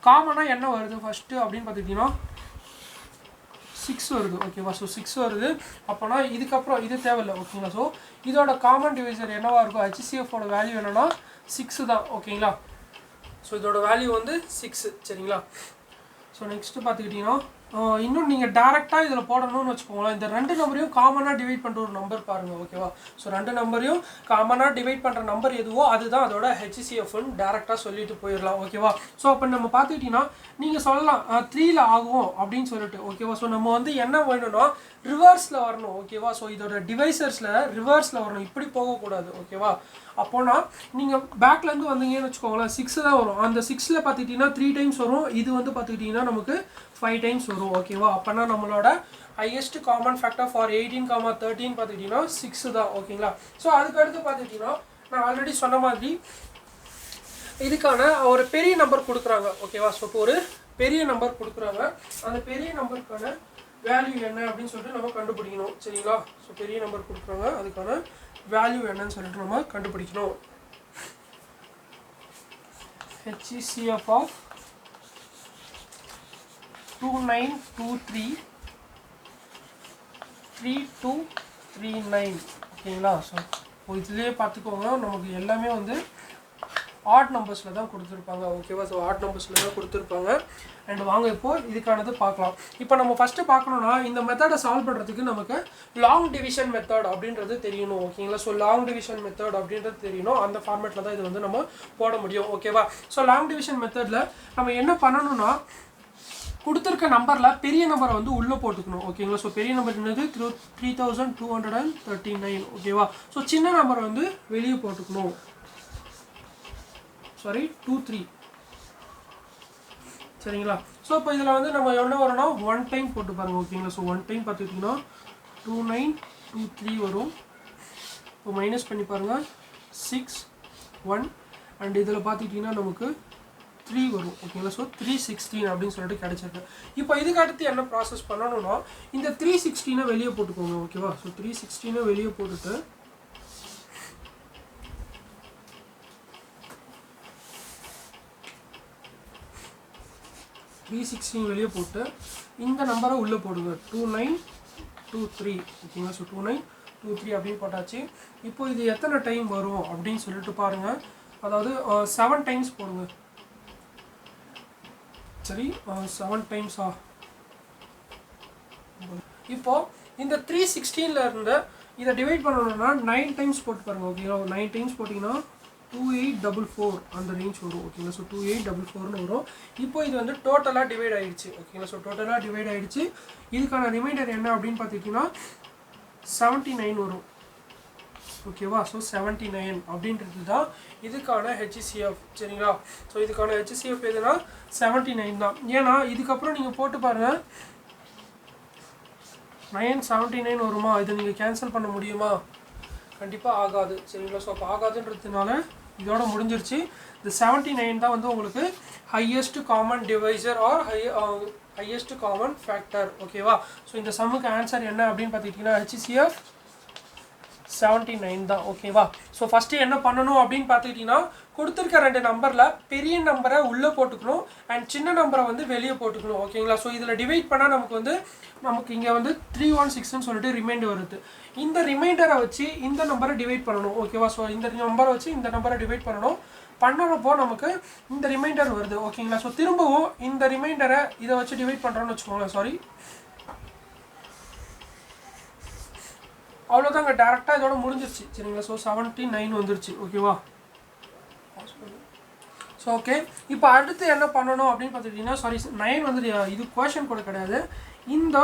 காமனாக என்ன வருது ஃபஸ்ட்டு அப்படின்னு பார்த்துக்கிட்டிங்கன்னா 6 வருது ஓகேவா. ஸோ 6 வருது. அப்போனா இதுக்கப்புறம் இது தேவையில்லை ஓகேங்களா. ஸோ இதோட காமன் டிவைசர் என்னவாக இருக்கும், ஹெச்சிசிஎஃபோட வேல்யூ என்னென்னா 6 தான் ஓகேங்களா. ஸோ இதோட வேல்யூ வந்து 6 சரிங்களா. ஸோ நெக்ஸ்ட்டு பார்த்துக்கிட்டிங்கன்னா இன்னும் நீங்கள் டேரெக்டாக இதில் போடணும்னு வச்சுக்கோங்களேன். இந்த ரெண்டு நம்பரையும் காமனாக டிவைட் பண்ணுற ஒரு நம்பர் பாருங்கள், ஓகேவா. ஸோ ரெண்டு நம்பரையும் காமனாக டிவைட் பண்ணுற நம்பர் எதுவோ அதுதான் அதோட ஹெச்சிசிஎஃப்னு டேரெக்டாக சொல்லிட்டு போயிடலாம், ஓகேவா. ஸோ அப்போ நம்ம பார்த்துக்கிட்டிங்கன்னா நீங்கள் சொல்லலாம் 3ல் ஆகும் அப்படின்னு சொல்லிட்டு, ஓகேவா. ஸோ நம்ம வந்து என்ன வேணும்னா ரிவர்ஸில் வரணும், ஓகேவா. ஸோ இதோட டிவைசர்ஸில் ரிவர்ஸில் வரணும், இப்படி போகக்கூடாது, ஓகேவா. அப்போனா நீங்கள் பேக்லேருந்து வந்தீங்கன்னு வச்சுக்கோங்களேன் 6 தான் வரும். அந்த 6ல் பார்த்துக்கிட்டிங்கன்னா 3 டைம்ஸ் வரும். இது வந்து பார்த்துக்கிட்டிங்கன்னா நமக்கு 5 டைம்ஸ் வரும், ஓகேவா. அப்போனா நம்மளோட ஹையஸ்ட் காமன் ஃபேக்டர் ஃபார் 18,13 பார்த்துக்கிட்டிங்கன்னா 6 தான், ஓகேங்களா. ஸோ அதுக்கடுத்து பார்த்துக்கிட்டிங்கன்னா நான் ஆல்ரெடி சொன்ன மாதிரி இதுக்கான ஒரு பெரிய நம்பர் கொடுக்குறாங்க, ஓகேவா. ஸோ இப்போ ஒரு பெரிய நம்பர் கொடுக்குறாங்க. அந்த பெரிய நம்பருக்கான வேல்யூ என்ன அப்படின்னு சொல்லிட்டு நம்ம கண்டுபிடிக்கணும், சரிங்களா. ஸோ பெரிய நம்பர் கொடுக்குறாங்க, அதுக்கான வேல்யூ என்னன்னு சொல்லிட்டு நம்ம கண்டுபிடிக்கணும். HCF ஆஃப் 29233239, ஓகேங்களா. ஸோ இதுலேயே பார்த்துக்கோங்க நமக்கு எல்லாமே வந்து ஆட் நம்பர்ஸில் தான் கொடுத்துருப்பாங்க, ஓகேவா. ஸோ ஆட் நம்பர்ஸில் தான் கொடுத்துருப்பாங்க. அண்ட் வாங்க இப்போது இதுக்கானது பார்க்கலாம். இப்போ நம்ம ஃபஸ்ட்டு பார்க்கணுன்னா இந்த மெத்தடை சால்வ் பண்ணுறதுக்கு நமக்கு லாங் டிவிஷன் மெத்தட் அப்படின்றது தெரியணும், ஓகேங்களா. ஸோ லாங் டிவிஷன் மெத்தட் அப்படின்றது தெரியணும். அந்த ஃபார்மேட்டில் தான் இது வந்து நம்ம போட முடியும், ஓகேவா. ஸோ லாங் டிவிஷன் மெத்தடில் நம்ம என்ன பண்ணணும்னா கொடுத்துருக்க நம்பரில் பெரிய நம்பரை வந்து உள்ளே போட்டுக்கணும், ஓகேங்களா. ஸோ பெரிய நம்பர் என்னது 3239, ஓகேவா. ஸோ சின்ன நம்பரை வந்து வெளியே போட்டுக்கணும், சாரி 23, சரிங்களா. ஸோ இப்போ இதில் வந்து நம்ம என்ன வரணும்னா 1 டைம் போட்டு பாருங்கள், ஓகேங்களா. ஸோ 1 டைம் பார்த்துக்கிட்டிங்கன்னா 2923 வரும். இப்போ மைனஸ் பண்ணி பாருங்கள் 6 1 அண்ட் இதில் பார்த்துக்கிட்டிங்கன்னா நமக்கு 3 வரும், ஓகேங்களா. ஸோ 316 அப்படின்னு சொல்லிட்டு கிடச்சிருக்கு. இப்போ இதுக்கு அடுத்து என்ன ப்ராசஸ் பண்ணணும்னா இந்த 316 வெளியே போட்டுக்கோங்க, ஓகேவா. ஸோ 316 வெளியே போட்டுட்டு 316 வெளியே போட்டு இந்த நம்பரை உள்ளே போடுங்க 2923, ஓகேங்களா. ஸோ 2923 அப்படின்னு போட்டாச்சு. இப்போ இது எத்தனை டைம் வரும் அப்படின்னு சொல்லிட்டு பாருங்கள். அதாவது 7 டைம்ஸ் போடுங்க, சரி 7 டைம்ஸா. இப்போது இந்த 316 இருந்து இதை டிவைட் பண்ணணும்னா 9 டைம்ஸ் போட்டு பாருங்கள், ஓகேங்களா. 9 டைம்ஸ் போட்டிங்கன்னா 2844 அந்த ரேஞ்ச் வரும், ஓகேங்களா. ஸோ 2844 வரும். இப்போ இது வந்து டோட்டலாக டிவைட் ஆகிடுச்சு, ஓகேங்களா. ஸோ டோட்டலாக டிவைட் ஆகிடுச்சு. இதுக்கான ரிமைண்டர் என்ன அப்படின்னு பார்த்துக்கிட்டிங்கன்னா 79 வரும், ஓகேவா. ஸோ 79 அப்படின்றது தான் இதுக்கான ஹெச்சிசிஎஃப், சரிங்களா. ஸோ இதுக்கான ஹெச்சிசிஎஃப் எதுனா 79 தான். ஏன்னா இதுக்கப்புறம் நீங்கள் போட்டு பாருங்கள் 979 வருமா, இதை நீங்கள் கேன்சல் பண்ண முடியுமா, கண்டிப்பாக ஆகாது, சரிங்களா. ஸோ அப்போ ஆகாதுன்றதுனால இதோட முடிஞ்சிருச்சு. இந்த 79 தான் வந்து உங்களுக்கு highest common divisor or highest common factor, ஓகேவா. ஸோ இந்த சம்முக்கு ஆன்சர் என்ன அப்படின்னு பார்த்துக்கிட்டிங்கன்னா HCF 79 தான், ஓகேவா. ஸோ ஃபஸ்ட்டு என்ன பண்ணணும் அப்படின்னு பார்த்துக்கிட்டிங்கன்னா கொடுத்துருக்க ரெண்டு நம்பரில் பெரிய நம்பரை உள்ளே போட்டுக்கணும் அண்ட் சின்ன நம்பரை வந்து வெளியே போட்டுக்கணும், ஓகேங்களா. ஸோ இதில் டிவைட் பண்ணால் நமக்கு இங்கே வந்து 316ன்னு சொல்லிட்டு ரிமைண்டர் வருது. இந்த ரிமைண்டரை வச்சு இந்த நம்பரை டிவைட் பண்ணணும், ஓகேவா. ஸோ இந்த நம்பரை வச்சு இந்த நம்பரை டிவைட் பண்ணுறப்போ நமக்கு இந்த ரிமைண்டர் வருது, ஓகேங்களா. ஸோ திரும்பவும் இந்த ரிமைண்டரை இதை வச்சு டிவைட் பண்ணுறோன்னு வச்சுக்கோங்களேன், சாரி அவ்வளோதாங்க, டேரெக்டாக இதோட முடிஞ்சிருச்சு, சரிங்களா. ஸோ 79 வந்துருச்சு, ஓகேவா. ஸோ ஓகே, இப்போ அடுத்து என்ன பண்ணணும் அப்படின்னு பார்த்துக்கிட்டிங்கன்னா சாரி 9 வந்து இது குவேஷன் கூட கிடையாது. இந்த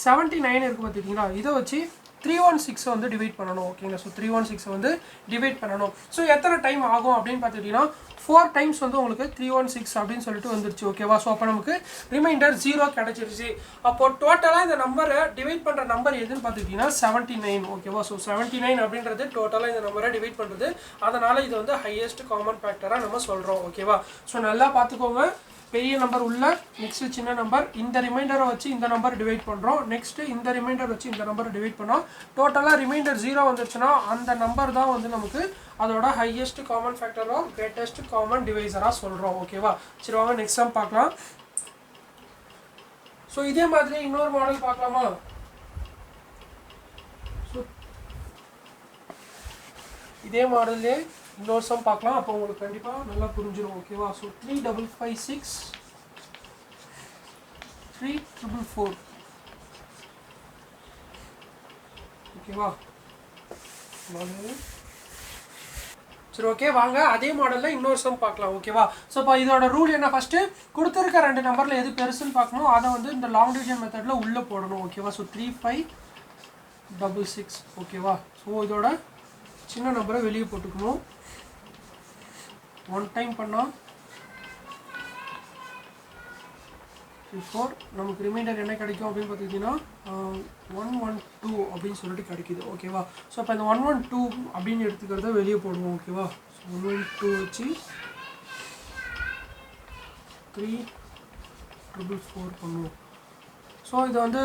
79 இருக்குது பார்த்துக்கிட்டிங்களா, இதை வச்சு 316 வந்து டிவைட் பண்ணணும், ஓகேங்களா. ஸோ 316 வந்து டிவைட் பண்ணணும். ஸோ எத்தனை டைம் ஆகும் அப்படின்னு பார்த்துக்கிட்டிங்கன்னா 4 டைம்ஸ் வந்து உங்களுக்கு 316 அப்படின்னு சொல்லிட்டு வந்துருச்சு, ஓகேவா. ஸோ அப்போ நமக்கு ரிமைண்டர் 0 கிடச்சிருச்சு. அப்போது டோட்டலாக இந்த நம்பரை டிவைட் பண்ணுற நம்பர் எதுன்னு பார்த்துக்கிட்டிங்கன்னா 79, ஓகேவா. ஸோ 79 அப்படின்றது டோட்டலாக இந்த நம்பரை டிவைட் பண்ணுறது. அதனால் இது வந்து ஹையஸ்ட் காமன் ஃபேக்டராக நம்ம சொல்கிறோம், ஓகேவா. ஸோ நல்லா பார்த்துக்கோங்க, பெரிய நம்பர் உள்ள நெக்ஸ்ட் சின்ன நம்பர், இந்த ரிமைண்டரை வச்சு இந்த நம்பர் டிவைட் பண்ணுறோம். நெக்ஸ்ட்டு இந்த ரிமைண்டர் வச்சு இந்த நம்பரை டிவைட் பண்ணோம். டோட்டலாக ரிமைண்டர் 0 வந்துருச்சுன்னா அந்த நம்பர் தான் வந்து நமக்கு அதோட ஹையஸ்ட் காமன் ஃபேக்டரோ கிரேட்டஸ்ட் காமன் டிவைசராக சொல்கிறோம், ஓகேவா. சரி வாங்க நெக்ஸ்ட் சம் பார்க்கலாம். ஸோ இதே மாதிரி இன்னொரு மாடல் பார்க்கலாமா. ஸோ இதே மாடல்லே இன்னொரு சம் பார்க்கலாம், அப்போ உங்களுக்கு கண்டிப்பாக நல்லா புரிஞ்சிடும், ஓகேவா. ஸோ 3556 3444 ஓகேவா சரி ஓகே வாங்க அதே மாடலில் இன்னொரு சம் பார்க்கலாம் ஓகேவா ஸோ இப்போ இதோட ரூல் என்ன ஃபஸ்ட்டு கொடுத்துருக்க 2 நம்பரில் எது பெருசுன்னு பார்க்கணும் அதை வந்து இந்த லாங் டிவிஷன் மெத்தடில் உள்ளே போடணும் ஓகேவா ஸோ 3566 ஓகேவா ஸோ இதோட சின்ன நம்பரை வெளியே போட்டுக்கணும் 1 டைம் பண்ணால் 4 நமக்கு ரிமைண்டர் என்ன கிடைக்கும் அப்படின்னு பார்த்துக்கிட்டிங்கன்னா 112 அப்படின்னு சொல்லிட்டு கிடைக்குது ஓகேவா ஸோ இப்போ இந்த 112 அப்படின்னு எடுத்துக்கிறத வெளியே போடுவோம் ஓகேவா ஸோ 112 வச்சு 3444 பண்ணுவோம் ஸோ இதை வந்து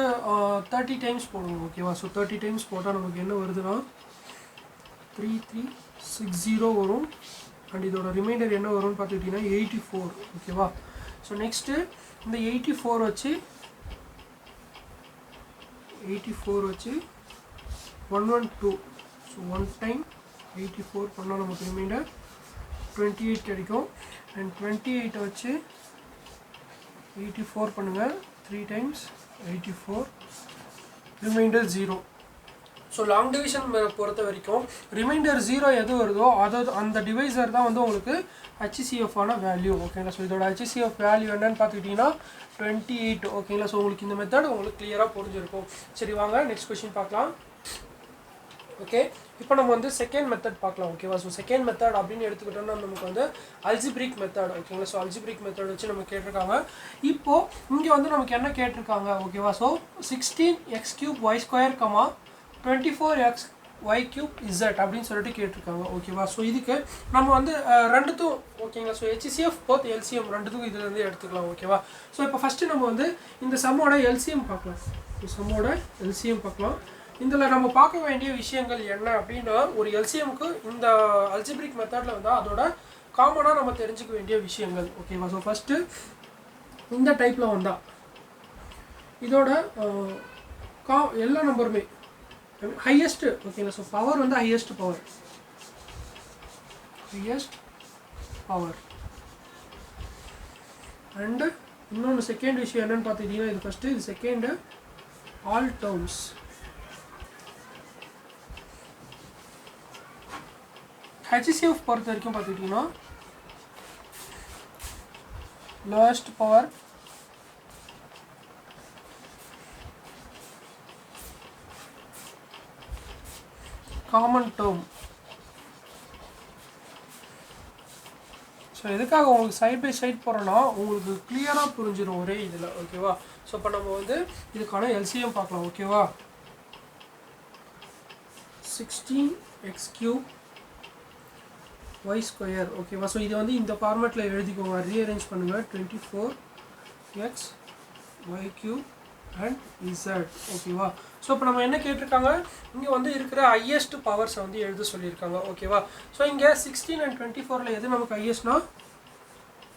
30 டைம்ஸ் போடுவோம் ஓகேவா ஸோ 30 டைம்ஸ் போட்டால் நமக்கு என்ன வருதுன்னா 3360 வரும் அண்ட் இதோட ரிமைண்டர் என்ன வரும்னு பார்த்துக்கிட்டிங்கன்னா 84 ஓகேவா ஸோ நெக்ஸ்ட்டு இந்த 84 வச்சு 112 ஸோ 1 டைம் 84 பண்ணால் நமக்கு ரிமைண்டர் 28 கிடைக்கும் அண்ட் 28 வச்சு 84 பண்ணுங்கள் 3 times 84 remainder 0 so long division பொறுத்த வரைக்கும் ரிமைண்டர் 0 எது வருதோ அதாவது அந்த டிவைசர் தான் வந்து உங்களுக்கு HCF ஆன வேல்யூ ஓகேங்களா ஸோ இதோட HCF வேல்யூ என்னன்னு பார்த்துக்கிட்டிங்கன்னா 28 ஓகேங்களா ஸோ உங்களுக்கு இந்த மெத்தட் உங்களுக்கு கிளியராக புரிஞ்சிருக்கும் சரி வாங்க நெக்ஸ்ட் கொஸ்டின் பார்க்கலாம் ஓகே இப்போ நம்ம வந்து செகண்ட் மெத்தட் பார்க்கலாம் ஓகேவா ஸோ செகண்ட் மெத்தட் அப்படின்னு எடுத்துக்கிட்டோம்னா நமக்கு வந்து அல்ஜிப்ரிக் மெத்தட் ஓகேங்களா ஸோ அல்ஜிப்ரிக் மெத்தட் வச்சு நம்ம கேட்டிருக்காங்க இப்போது இங்கே வந்து நமக்கு என்ன கேட்டிருக்காங்க ஓகேவா so 16x³ y² 24x y³ z அப்படின்னு சொல்லிட்டு கேட்டிருக்காங்க ஓகேவா ஸோ இதுக்கு நம்ம வந்து ரெண்டுத்தும் ஓகேங்களா ஸோ HCF போத் LCM ரெண்டுத்துக்கும் இதுலேருந்து எடுத்துக்கலாம் ஓகேவா ஸோ இப்போ ஃபஸ்ட்டு நம்ம வந்து இந்த சம்மோட LCM பார்க்கலாம் சம்மோட LCM பார்க்கலாம் இதில் நம்ம பார்க்க வேண்டிய விஷயங்கள் என்ன அப்படின்னா ஒரு LCMக்கு இந்த அல்ஜிப்ரிக் மெத்தடில் வந்தால் அதோட காமனாக நம்ம தெரிஞ்சுக்க வேண்டிய விஷயங்கள் ஓகேவா ஸோ ஃபஸ்ட்டு இந்த டைப்பில் வந்தால் இதோட எல்லா நம்பருமே ஹையஸ்ட் ஓகேங்களா ஸோ பவர் வந்து ஹையஸ்ட் பவர் அண்டு இன்னொன்று செகண்ட் விஷயம் என்னென்னு பார்த்துக்கிட்டிங்கன்னா இது ஃபஸ்ட்டு இது செகண்டு ஆல் டேர்ம்ஸ் HCF பொறுத்த வரைக்கும் பார்த்துக்கிட்டிங்கன்னா lowest power common term so எதுக்காக உங்களுக்கு சைட் பை சைட் போகிறோன்னா உங்களுக்கு கிளியராக புரிஞ்சிடும் ஒரே இதில் ஓகேவா ஸோ இப்போ நம்ம வந்து இதுக்கான LCM பார்க்கலாம் ஓகேவா 16x³ y² ஓகேவா ஸோ இதை வந்து இந்த ஃபார்மேட்டில் எழுதிக்கோங்க ரீஅரேஞ்ச் பண்ணுங்கள் 24x y³ அண்ட் z ஓகேவா ஸோ இப்போ நம்ம என்ன கேட்டிருக்காங்க இங்கே வந்து இருக்கிற ஹையஸ்ட் பவர்ஸை வந்து எழுத சொல்லியிருக்காங்க ஓகேவா ஸோ இங்கே 16 and 24 எது நமக்கு ஹையஸ்ட்னா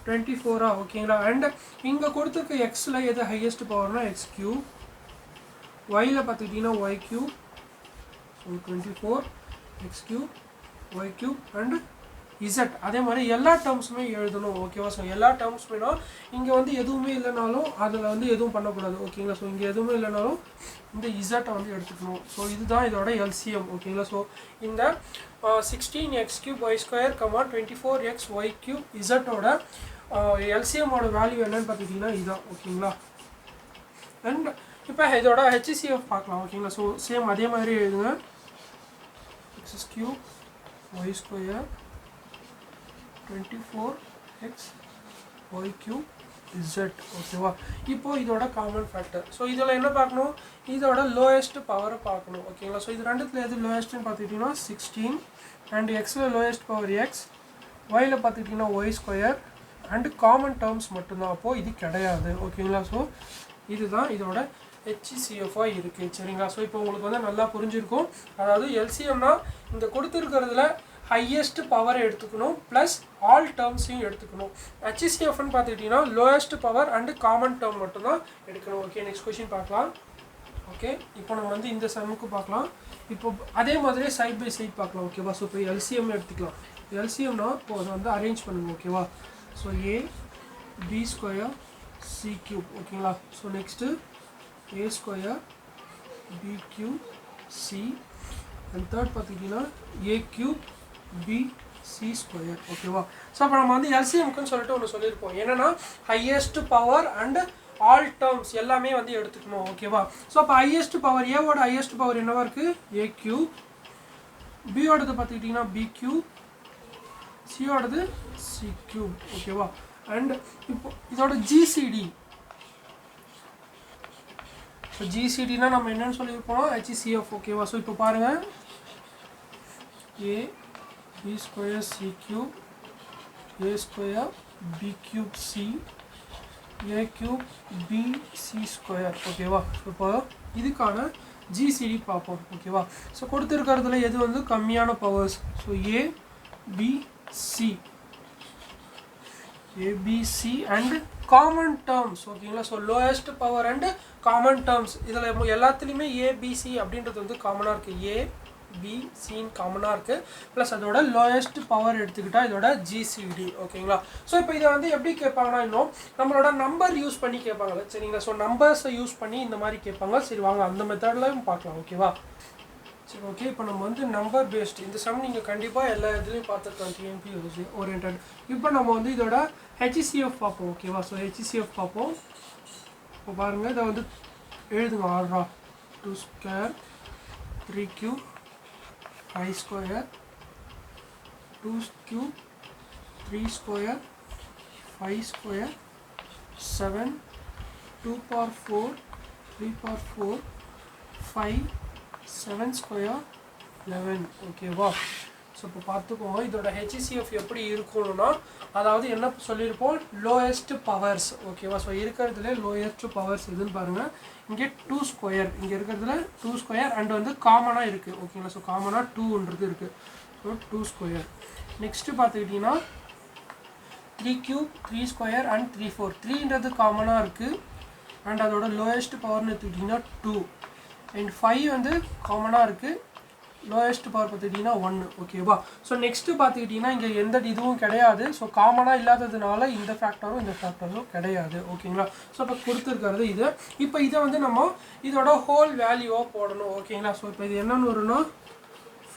24 ஓகேங்களா அண்ட் இங்கே கொடுத்துருக்க எக்ஸில் எது ஹையஸ்ட் பவர்னா x³ ஒயில் பார்த்துக்கிட்டிங்கன்னா y³ so 24x³ y³ and Z அதே மாதிரி எல்லா டேர்ம்ஸுமே எழுதணும் ஓகேவா ஸோ எல்லா டேர்ம்ஸுமேனா இங்கே வந்து எதுவுமே இல்லைனாலும் அதில் வந்து எதுவும் பண்ணக்கூடாது ஓகேங்களா ஸோ இங்கே எதுவுமே இல்லைனாலும் இந்த இசட்டை வந்து எடுத்துக்கணும் ஸோ இதுதான் இதோட LCM ஓகேங்களா ஸோ இந்த 16x³ y² 24x y³ இசட்டோட LCMோட value என்னன்னு பார்த்துக்கிட்டிங்கன்னா இதுதான் ஓகேங்களா அண்ட் இப்போ இதோட HCF பார்க்கலாம் ஓகேங்களா ஸோ சேம் அதே மாதிரி எழுதுங்க x³ y² 24x y³ z ஓகேவா இப்போ இதோட காமன் ஃபேக்டர் ஸோ இதில் என்ன பார்க்கணும் இதோட லோயஸ்ட் பவரை பார்க்கணும் ஓகேங்களா ஸோ இது ரெண்டுத்தில் எது லோயஸ்ட்னு பார்த்துக்கிட்டிங்கன்னா 16 அண்ட் எக்ஸில் லோயஸ்ட் பவர் எக்ஸ் ஒயில் பார்த்துக்கிட்டிங்கன்னா y² அண்டு காமன் டேர்ம்ஸ் மட்டும்தான் அப்போது இது கிடையாது ஓகேங்களா ஸோ இதுதான் இதோட HCF-ஆக இருக்குது சரிங்களா ஸோ இப்போ உங்களுக்கு வந்து நல்லா புரிஞ்சிருக்கும் அதாவது LCMனா இந்த கொடுத்துருக்கிறதுல ஹையஸ்ட் பவரை எடுத்துக்கணும் ப்ளஸ் ஆல் டேர்ம்ஸையும் எடுத்துக்கணும் HCFன்னு பார்த்துக்கிட்டிங்கன்னா lowest power and common term மட்டும்தான் எடுக்கணும் ஓகே நெக்ஸ்ட் கொஸ்டின் பார்க்கலாம் ஓகே இப்போ நம்ம வந்து இந்த சம்முக்கு பார்க்கலாம் இப்போ அதே மாதிரி சைட் பை சைட் பார்க்கலாம் ஓகேவா ஸோ இப்போ LCM எடுத்துக்கலாம் LCMனா இப்போ அதை வந்து அரேஞ்ச் பண்ணுங்க ஓகேவா so a b² c cube ஓகேங்களா. So next a square b cube c and third பார்த்துக்கிட்டிங்கன்னா a cube b c square ஓகேவா. ஸோ அப்போ நம்ம வந்து எல்சிஎம்க்குன்னு சொல்லிட்டு ஒன்று சொல்லியிருப்போம், என்னென்னா highest power and all terms எல்லாமே வந்து எடுத்துக்கணும் ஓகேவா. ஸோ அப்போ ஹையஸ்ட் பவர் ஏவோட ஹையஸ்ட் பவர் என்னவா இருக்குது a cube, பியோடது பார்த்துக்கிட்டிங்கன்னா b cube, சியோடது c cube ஓகேவா. அண்ட் இப்போ இதோட ஜிசிடி, ஸோ ஜிசிடினா நம்ம என்னென்னு சொல்லியிருப்போம் HCF ஓகேவா. ஸோ இப்போ பாருங்கள் a b square c cube a square b cube c a cube b c square ஓகேவா. இப்போ இதுக்கான ஜிசிடி பார்ப்போம் ஓகேவா. ஸோ கொடுத்துருக்கிறதுல எது வந்து கம்மியான powers, so a b c ABC and common terms ஓகேங்களா. So lowest power and common terms இதில் எல்லாத்துலேயுமே ABC அப்படின்றது வந்து காமனாக இருக்குது, ABCன்னு காமனாக இருக்குது. ப்ளஸ் அதோட லோயஸ்ட் பவர் எடுத்துக்கிட்டால் இதோட ஜிசிடி ஓகேங்களா. ஸோ இப்போ இதை வந்து எப்படி கேட்பாங்கன்னா இன்னும் நம்மளோட நம்பர் யூஸ் பண்ணி கேட்பாங்கல்ல சரிங்களா. ஸோ நம்பர்ஸை யூஸ் பண்ணி இந்த மாதிரி கேட்பாங்க. சரி வாங்க அந்த மெத்தட்லையும் பார்க்கலாம் ஓகேவா. சரி ஓகே, இப்போ நம்ம வந்து நம்பர் பேஸ்டு இந்த சம் நீங்கள் கண்டிப்பாக எல்லா இதுலேயும் பார்த்துருக்கோம் டிஎன்பி ஓரியன்ட். இப்போ நம்ம வந்து இதோட HCF பார்ப்போம் ஓகேவா. ஸோ HCF பார்ப்போம். இப்போ பாருங்கள் இதை வந்து எழுதுங்க ஆர்டரா 2 square 3 cube 5 square 2 cube 3 square 5 square 7 2 power 4 3 power 4 5 7 square 11 ஓகேவா. ஸோ இப்போ பார்த்துக்கோங்க இதோட HCF எப்படி இருக்கணும்னா, அதாவது என்ன சொல்லியிருப்போம் லோயஸ்ட் பவர்ஸ் ஓகேவா. ஸோ இருக்கிறதுல லோயஸ்ட் பவர்ஸ் எதுன்னு பாருங்கள், இங்கே 2 square இங்கே இருக்கிறதுல 2 square அண்ட் வந்து காமனாக இருக்குது ஓகேங்களா. ஸோ காமனாக 2ன்றது இருக்குது, ஸோ 2 square. நெக்ஸ்ட்டு பார்த்துக்கிட்டிங்கன்னா 3 cube 3 square அண்ட் 3 4 3ன்றது காமனாக இருக்குது அண்ட் அதோட லோயஸ்ட் பவர்னு எடுத்துக்கிட்டிங்கன்னா 2 அண்ட் 5 வந்து காமனாக இருக்குது, லோயஸ்ட் பவர் பார்த்துக்கிட்டிங்கன்னா 1 ஓகேவா. ஸோ நெக்ஸ்ட்டு பார்த்துக்கிட்டிங்கன்னா இங்கே எந்த இதுவும் கிடையாது. ஸோ காமனாக இல்லாததுனால இந்த ஃபேக்டரும் கிடையாது ஓகேங்களா. ஸோ இப்போ கொடுத்துருக்கிறது இது. இப்போ இதை வந்து நம்ம இதோட ஹோல் வேல்யூவாக போடணும் ஓகேங்களா. ஸோ இப்போ இது என்னென்னு வரும்னா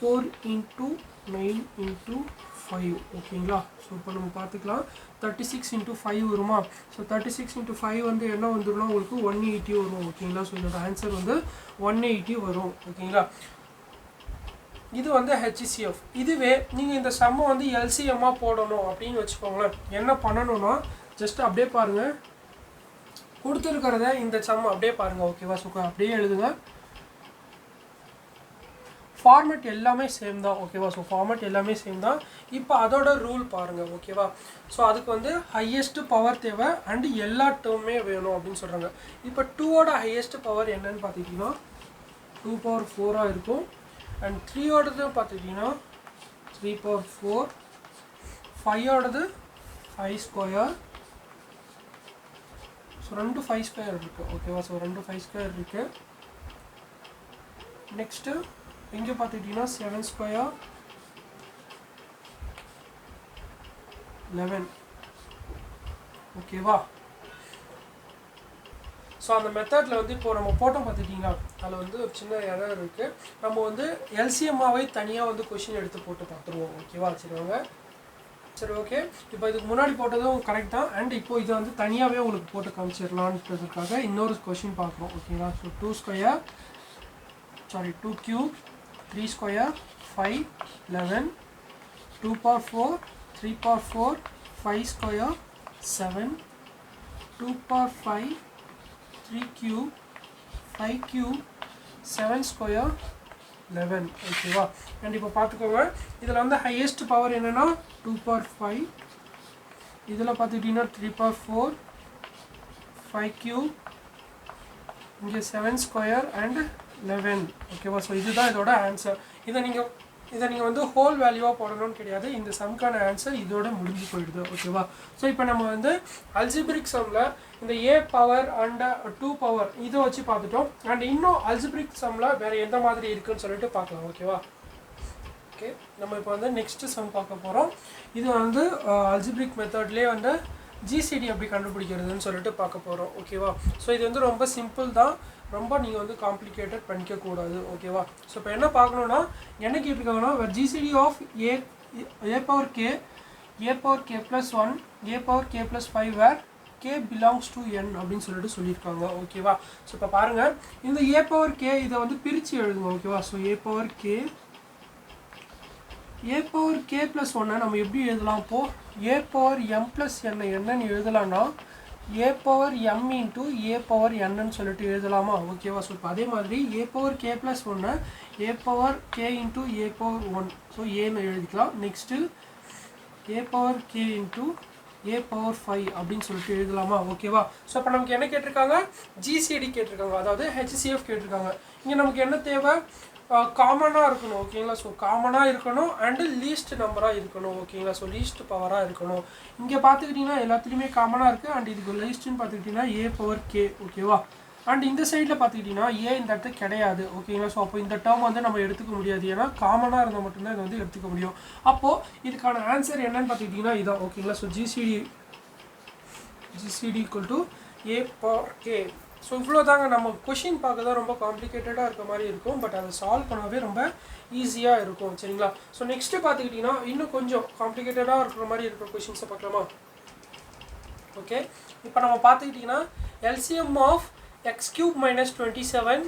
4 × 9 × 5 ஓகேங்களா. ஸோ இப்போ நம்ம பார்த்துக்கலாம் 36 × 5 வருமா. ஸோ 36 × 5 வந்து என்ன வந்துடும்னா உங்களுக்கு 180 வரும் ஓகேங்களா. ஸோ இதோட ஆன்சர் வந்து 180 வரும் ஓகேங்களா. இது வந்து HCF. இதுவே நீங்கள் இந்த சம்மை வந்து LCMமாக போடணும் அப்படின்னு வச்சுக்கோங்களேன். என்ன பண்ணணும்னா ஜஸ்ட் அப்படியே பாருங்கள், கொடுத்துருக்கிறத இந்த சம் அப்படியே பாருங்கள் ஓகேவா. ஸோ அப்படியே எழுதுங்க. ஃபார்மேட் எல்லாமே சேம் தான் ஓகேவா. ஸோ ஃபார்மேட் எல்லாமே சேம் தான். இப்போ அதோட ரூல் பாருங்கள் ஓகேவா. ஸோ அதுக்கு வந்து ஹையஸ்ட் பவர் தேவை அண்டு எல்லா டேர்மே வேணும் அப்படின்னு சொல்கிறாங்க. இப்போ 2ஓட ஹையஸ்ட் பவர் என்னன்னு பார்த்துக்கிட்டிங்கன்னா 2 power 4 இருக்கும் அண்ட் 3ஓடது பார்த்துக்கிட்டிங்கன்னா 3 power 4, 5ஓடது 5 square. ஸோ 2 5 square இருக்குது ஓகேவா. ஸோ 2 5 square இருக்குது. நெக்ஸ்ட்டு இங்கே பார்த்துக்கிட்டிங்கன்னா 7 square 11 ஓகேவா. ஸோ அந்த மெத்தடில் வந்து இப்போ நம்ம போட்டோம் பார்த்துக்கிட்டிங்களா, அதில் வந்து ஒரு சின்ன எரர் இருக்குது. நம்ம வந்து எல்சிஎம்மாவே தனியாக வந்து கொஷின் எடுத்து போட்டு பார்த்துருவோம் ஓகேவா. சரி ஓகே. இப்போ இதுக்கு முன்னாடி போட்டதும் கரெக்ட் தான் அண்ட் இப்போ இதை வந்து தனியாகவே உங்களுக்கு போட்டு காமிச்சிடலான்றதுக்காக இன்னொரு கொஷின் பார்க்குறோம் ஓகேங்களா. So 2 cube 3 square 5 11 2 power 4 3 power 4 5 square 7 2 power 5 3 cube 5 cube 7 square 11 ஓகேவா. அண்ட் இப்போ பார்த்துக்கோங்க இதில் வந்து ஹையஸ்ட் பவர் என்னென்னா 2 power 5, இதில் பார்த்துக்கிட்டிங்கன்னா 3 power 4 5 cube இங்கே 7 square and 11 ஓகேவா. ஸோ இதுதான் இதோட ஆன்சர். இதை நீங்கள் வந்து ஹோல் வேல்யூவாக போடணும்னு கிடையாது. இந்த சம்க்கான ஆன்சர் இதோட முடிஞ்சு போயிடுது ஓகேவா. ஸோ இப்போ நம்ம வந்து அல்ஜிப்ரிக் சம்மில் இந்த a பவர் அண்ட் 2 பவர் இதை வச்சு பார்த்துட்டோம் அண்ட் இன்னும் அல்ஜிப்ரிக் சம்மில் வேறு எந்த மாதிரி இருக்குன்னு சொல்லிட்டு பார்க்கலாம் ஓகேவா. ஓகே, நம்ம இப்போ வந்து நெக்ஸ்ட்டு சம் பார்க்க போகிறோம். இது வந்து அல்ஜிப்ரிக் மெத்தட்லேயே வந்து ஜிசிடி எப்படி கண்டுபிடிக்கிறதுன்னு சொல்லிட்டு பார்க்க போகிறோம் ஓகேவா. ஸோ இது வந்து ரொம்ப சிம்பிள் தான், ரொம்ப நீங்கள் வந்து காம்ப்ளிகேட்டட் பண்ணிக்கக்கூடாது ஓகேவா. ஸோ இப்போ என்ன பார்க்கணுன்னா என்ன கேட்டிருக்காங்கன்னா GCD of A power K plus 1 A power K plus 5 where K belongs to N அப்படின்னு சொல்லிட்டு சொல்லியிருக்காங்க ஓகேவா. ஸோ இப்போ பாருங்கள் இந்த ஏ பவர் கே இதை வந்து பிரித்து எழுதுங்க ஓகேவா. ஸோ ஏ பவர் கே ப்ளஸ் 1 நம்ம எப்படி எழுதலாம், இப்போது ஏ பவர் எம் ப்ளஸ் என்னன்னு எழுதலாம்னா a power M into a power என்னன்னு சொல்லிட்டு எழுதலாமா ஓகேவா. ஸோ இப்போ அதே மாதிரி ஏ power K plus 1 A power K into a power 1 so ஏன்னு எழுதிக்கலாம். Next A power K into a power 5 அப்படின்னு சொல்லிட்டு எழுதலாமா ஓகேவா. ஸோ இப்போ நமக்கு என்ன கேட்டிருக்காங்க, ஜிசிடி கேட்டிருக்காங்க, அதாவது ஹெச்சிஎஃப் கேட்டிருக்காங்க. இங்கே நமக்கு என்ன தேவை, காமனாக இருக்கணும் ஓகேங்களா. ஸோ காமனாக இருக்கணும் அண்டு லீஸ்ட் நம்பராக இருக்கணும் ஓகேங்களா. ஸோ லீஸ்ட் பவராக இருக்கணும். இங்கே பார்த்துக்கிட்டிங்கன்னா எல்லாத்துலேயுமே காமனாக இருக்குது அண்ட் இதுக்கு லீஸ்ட்டுன்னு பார்த்துக்கிட்டிங்கன்னா ஏ பவர் கே ஓகேவா. அண்ட் இந்த சைடில் பார்த்துக்கிட்டிங்கன்னா ஏ இந்த இடத்துக்கு கிடையாது ஓகேங்களா. ஸோ அப்போ இந்த டேர்ம் வந்து நம்ம எடுத்துக்க முடியாது, ஏன்னா காமனாக இருந்தால் மட்டும்தான் இதை வந்து எடுத்துக்க முடியும். அப்போது இதுக்கான ஆன்சர் என்னன்னு பார்த்துக்கிட்டிங்கன்னா இதான் ஓகேங்களா. So GCD equal to A power K. So இவ்வளோ தாங்க. நம்ம கொஷின் பார்க்க தான் ரொம்ப காம்ப்ளிகேட்டடாக இருக்க மாதிரி இருக்கும், பட் அதை சால்வ் பண்ணவே ரொம்ப ஈஸியாக இருக்கும் சரிங்களா. ஸோ நெக்ஸ்ட்டு பார்த்துக்கிட்டிங்கன்னா இன்னும் கொஞ்சம் காம்ப்ளிகேட்டடாக இருக்கிற மாதிரி இருக்கிற கொஷின்ஸை பார்க்கலாமா. ஓகே, இப்போ நம்ம பார்த்துக்கிட்டிங்கன்னா LCM of x cube minus 27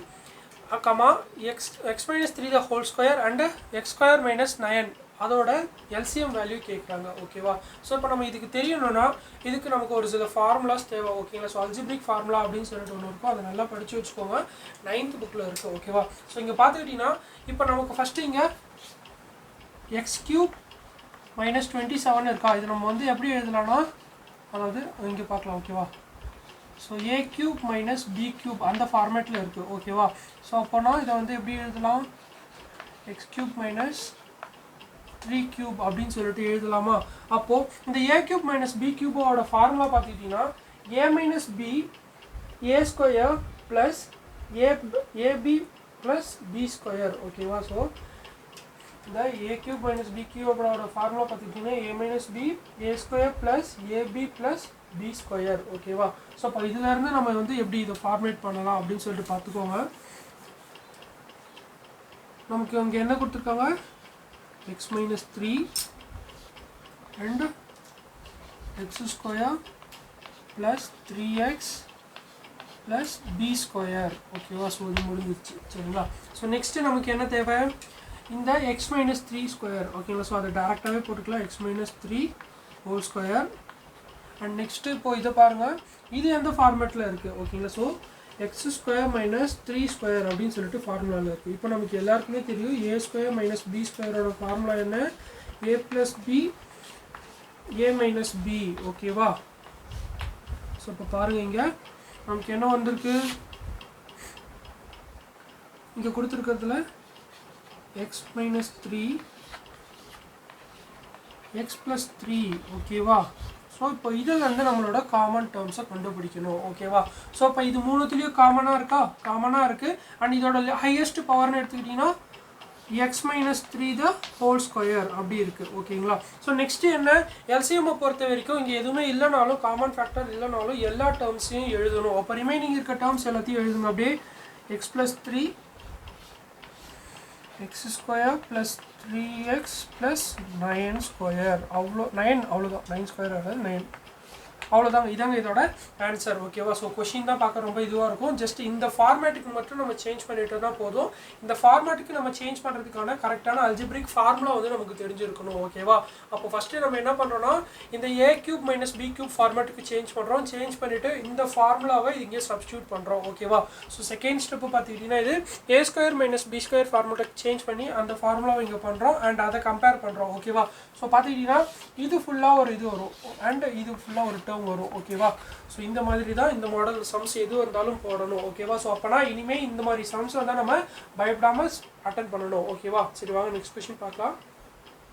x minus 3 the whole square and x square minus 9 அதோட எல்சிஎம் வேல்யூ கேட்குறாங்க ஓகேவா. ஸோ இப்போ நம்ம இதுக்கு தெரியணும்னா இதுக்கு நமக்கு ஒரு சில ஃபார்முலாஸ் தேவை ஓகேங்களா. ஸோ அல்ஜிப்ரிக் ஃபார்முலா அப்படின்னு சொல்லிட்டு ஒன்று இருக்கும், அதை நல்லா படித்து வச்சுக்கோங்க, 9th புக்கில் இருக்குது ஓகேவா. ஸோ இங்கே பார்த்துக்கிட்டிங்கன்னா இப்போ நமக்கு ஃபஸ்ட்டு இங்கே எக்ஸ் கியூப் மைனஸ் 27 இருக்கா, இது நம்ம வந்து எப்படி எழுதலாம்னா, அதாவது இங்கே பார்க்கலாம் ஓகேவா. ஸோ ஏ கியூப் மைனஸ் பி கியூப் அந்த ஃபார்மேட்டில் இருக்குது ஓகேவா. ஸோ அப்போனா இதை வந்து எப்படி எழுதலாம், எக்ஸ் கியூப் மைனஸ் 3 கியூப் அப்படின்னு சொல்லிட்டு எழுதலாமா. அப்போது இந்த ஏ கியூப் மைனஸ் பி கியூபோட ஃபார்முலா பார்த்துக்கிட்டிங்கன்னா A minus B A square plus AB plus B square ஓகேவா. ஸோ இந்த ஏ கியூப் மைனஸ் பி கியூபோட ஃபார்முலா பார்த்துக்கிட்டிங்கன்னா A minus B A square plus AB plus B square ஓகேவா. So அப்போ இதுலேருந்து நம்ம வந்து எப்படி இதை ஃபார்மேட் பண்ணலாம் அப்படின்னு சொல்லிட்டு பார்த்துக்கோங்க. நமக்கு அங்கே என்ன கொடுத்துருக்காங்க, x minus 3 and x square plus 3x plus B square ஓகேவா. ஸோ இது முடிஞ்சிச்சு சரிங்களா. ஸோ நெக்ஸ்ட்டு நமக்கு என்ன தேவை, இந்த எக்ஸ் மைனஸ் 3 ஸ்கொயர் ஓகேங்களா. ஸோ அதை டேரெக்டாகவே போட்டுக்கலாம், x minus 3 whole square. And next இப்போது இதை பாருங்கள், இது எந்த ஃபார்மேட்டில் இருக்குது ஓகேங்களா. So x square minus 3 square அப்படின்னு சொல்லிட்டு ஃபார்முலாவில் இருக்குது. இப்போ நமக்கு எல்லாருக்குமே தெரியும் ஏ ஸ்கொயர் மைனஸ் பி ஸ்கொயரோட ஃபார்முலா என்ன, ஏ plus B A minus B ஓகேவா. ஸோ இப்போ பாருங்கள் இங்கே நமக்கு என்ன வந்திருக்கு, இங்கே கொடுத்துருக்கிறதுல எக்ஸ் மைனஸ் 3 எக்ஸ் ப்ளஸ் 3 ஓகேவா. ஸோ இப்போ இதில் வந்து நம்மளோட காமன் டேர்ம்ஸை கண்டுபிடிக்கணும் ஓகேவா. ஸோ இப்போ இது மூணுத்துலேயும் காமனாக இருக்கா, காமனாக இருக்குது. அண்ட் இதோட ஹையஸ்ட் பவர்னு எடுத்துக்கிட்டிங்கன்னா X minus 3 the whole square அப்படி இருக்குது ஓகேங்களா. ஸோ நெக்ஸ்ட்டு என்ன, எல்சிஎம்மை பொறுத்த வரைக்கும் இங்கே எதுவுமே இல்லைனாலும், காமன் ஃபேக்டர் இல்லைனாலும் எல்லா டேர்ம்ஸையும் எழுதணும். அப்போ ரிமைனிங் இருக்க டேர்ம்ஸ் எல்லாத்தையும் எழுதணும் அப்படியே. X plus 3 X square plus 3x plus 9 square அவ்வளோதான் 9 ஸ்கொயர் ஆகாது 9 அவ்வளோதாங்க. இதாங்க இதோட ஆன்சர் ஓகேவா. ஸோ கொஷின் தான் பார்க்க ரொம்ப இதுவாக இருக்கும், ஜஸ்ட் இந்த ஃபார்மேட்டுக்கு மட்டும் நம்ம சேஞ்ச் பண்ணிட்டு தான் போதும். இந்த ஃபார்மேட்டுக்கு நம்ம சேஞ்ச் பண்ணுறதுக்கான கரெக்டான அல்ஜிப்ரிக் ஃபார்முலா வந்து நமக்கு தெரிஞ்சிருக்கணும் ஓகேவா. அப்போ ஃபஸ்ட்டு நம்ம என்ன பண்ணுறோன்னா இந்த A cube minus B cube ஃபார்மேட்டுக்கு சேஞ்ச் பண்ணுறோம். சேஞ்ச் பண்ணிவிட்டு இந்த ஃபார்முலாவை இங்கே சப்ஸ்டியூட் பண்ணுறோம் ஓகேவா. ஸோ செகண்ட் ஸ்டெப்பு பார்த்துக்கிட்டிங்கன்னா இது A square minus B square ஃபார்மேட்டுக்கு சேஞ்ச் பண்ணி அந்த ஃபார்முலாவை இங்கே பண்ணுறோம் அண்ட் அதை கம்பேர் பண்ணுறோம் ஓகேவா. ஸோ பார்த்துக்கிட்டிங்கன்னா இது ஃபுல்லாக ஒரு இது வரும் அண்ட் இது ஃபுல்லாக ஒரு டேர்ம் வரும் ஓகேவா. ஸோ இந்த மாதிரி தான் இந்த மாடல் சம்ஸ் எது வந்தாலும் போடணும் ஓகேவா. ஸோ அப்போனா இனிமேல் இந்த மாதிரி சம்ஸ் வந்தால் நம்ம பயப்படாமல் அட்டன் பண்ணணும் ஓகேவா. சரி வாங்க நெக்ஸ்ட் கொஸ்டின் பார்க்கலாம்.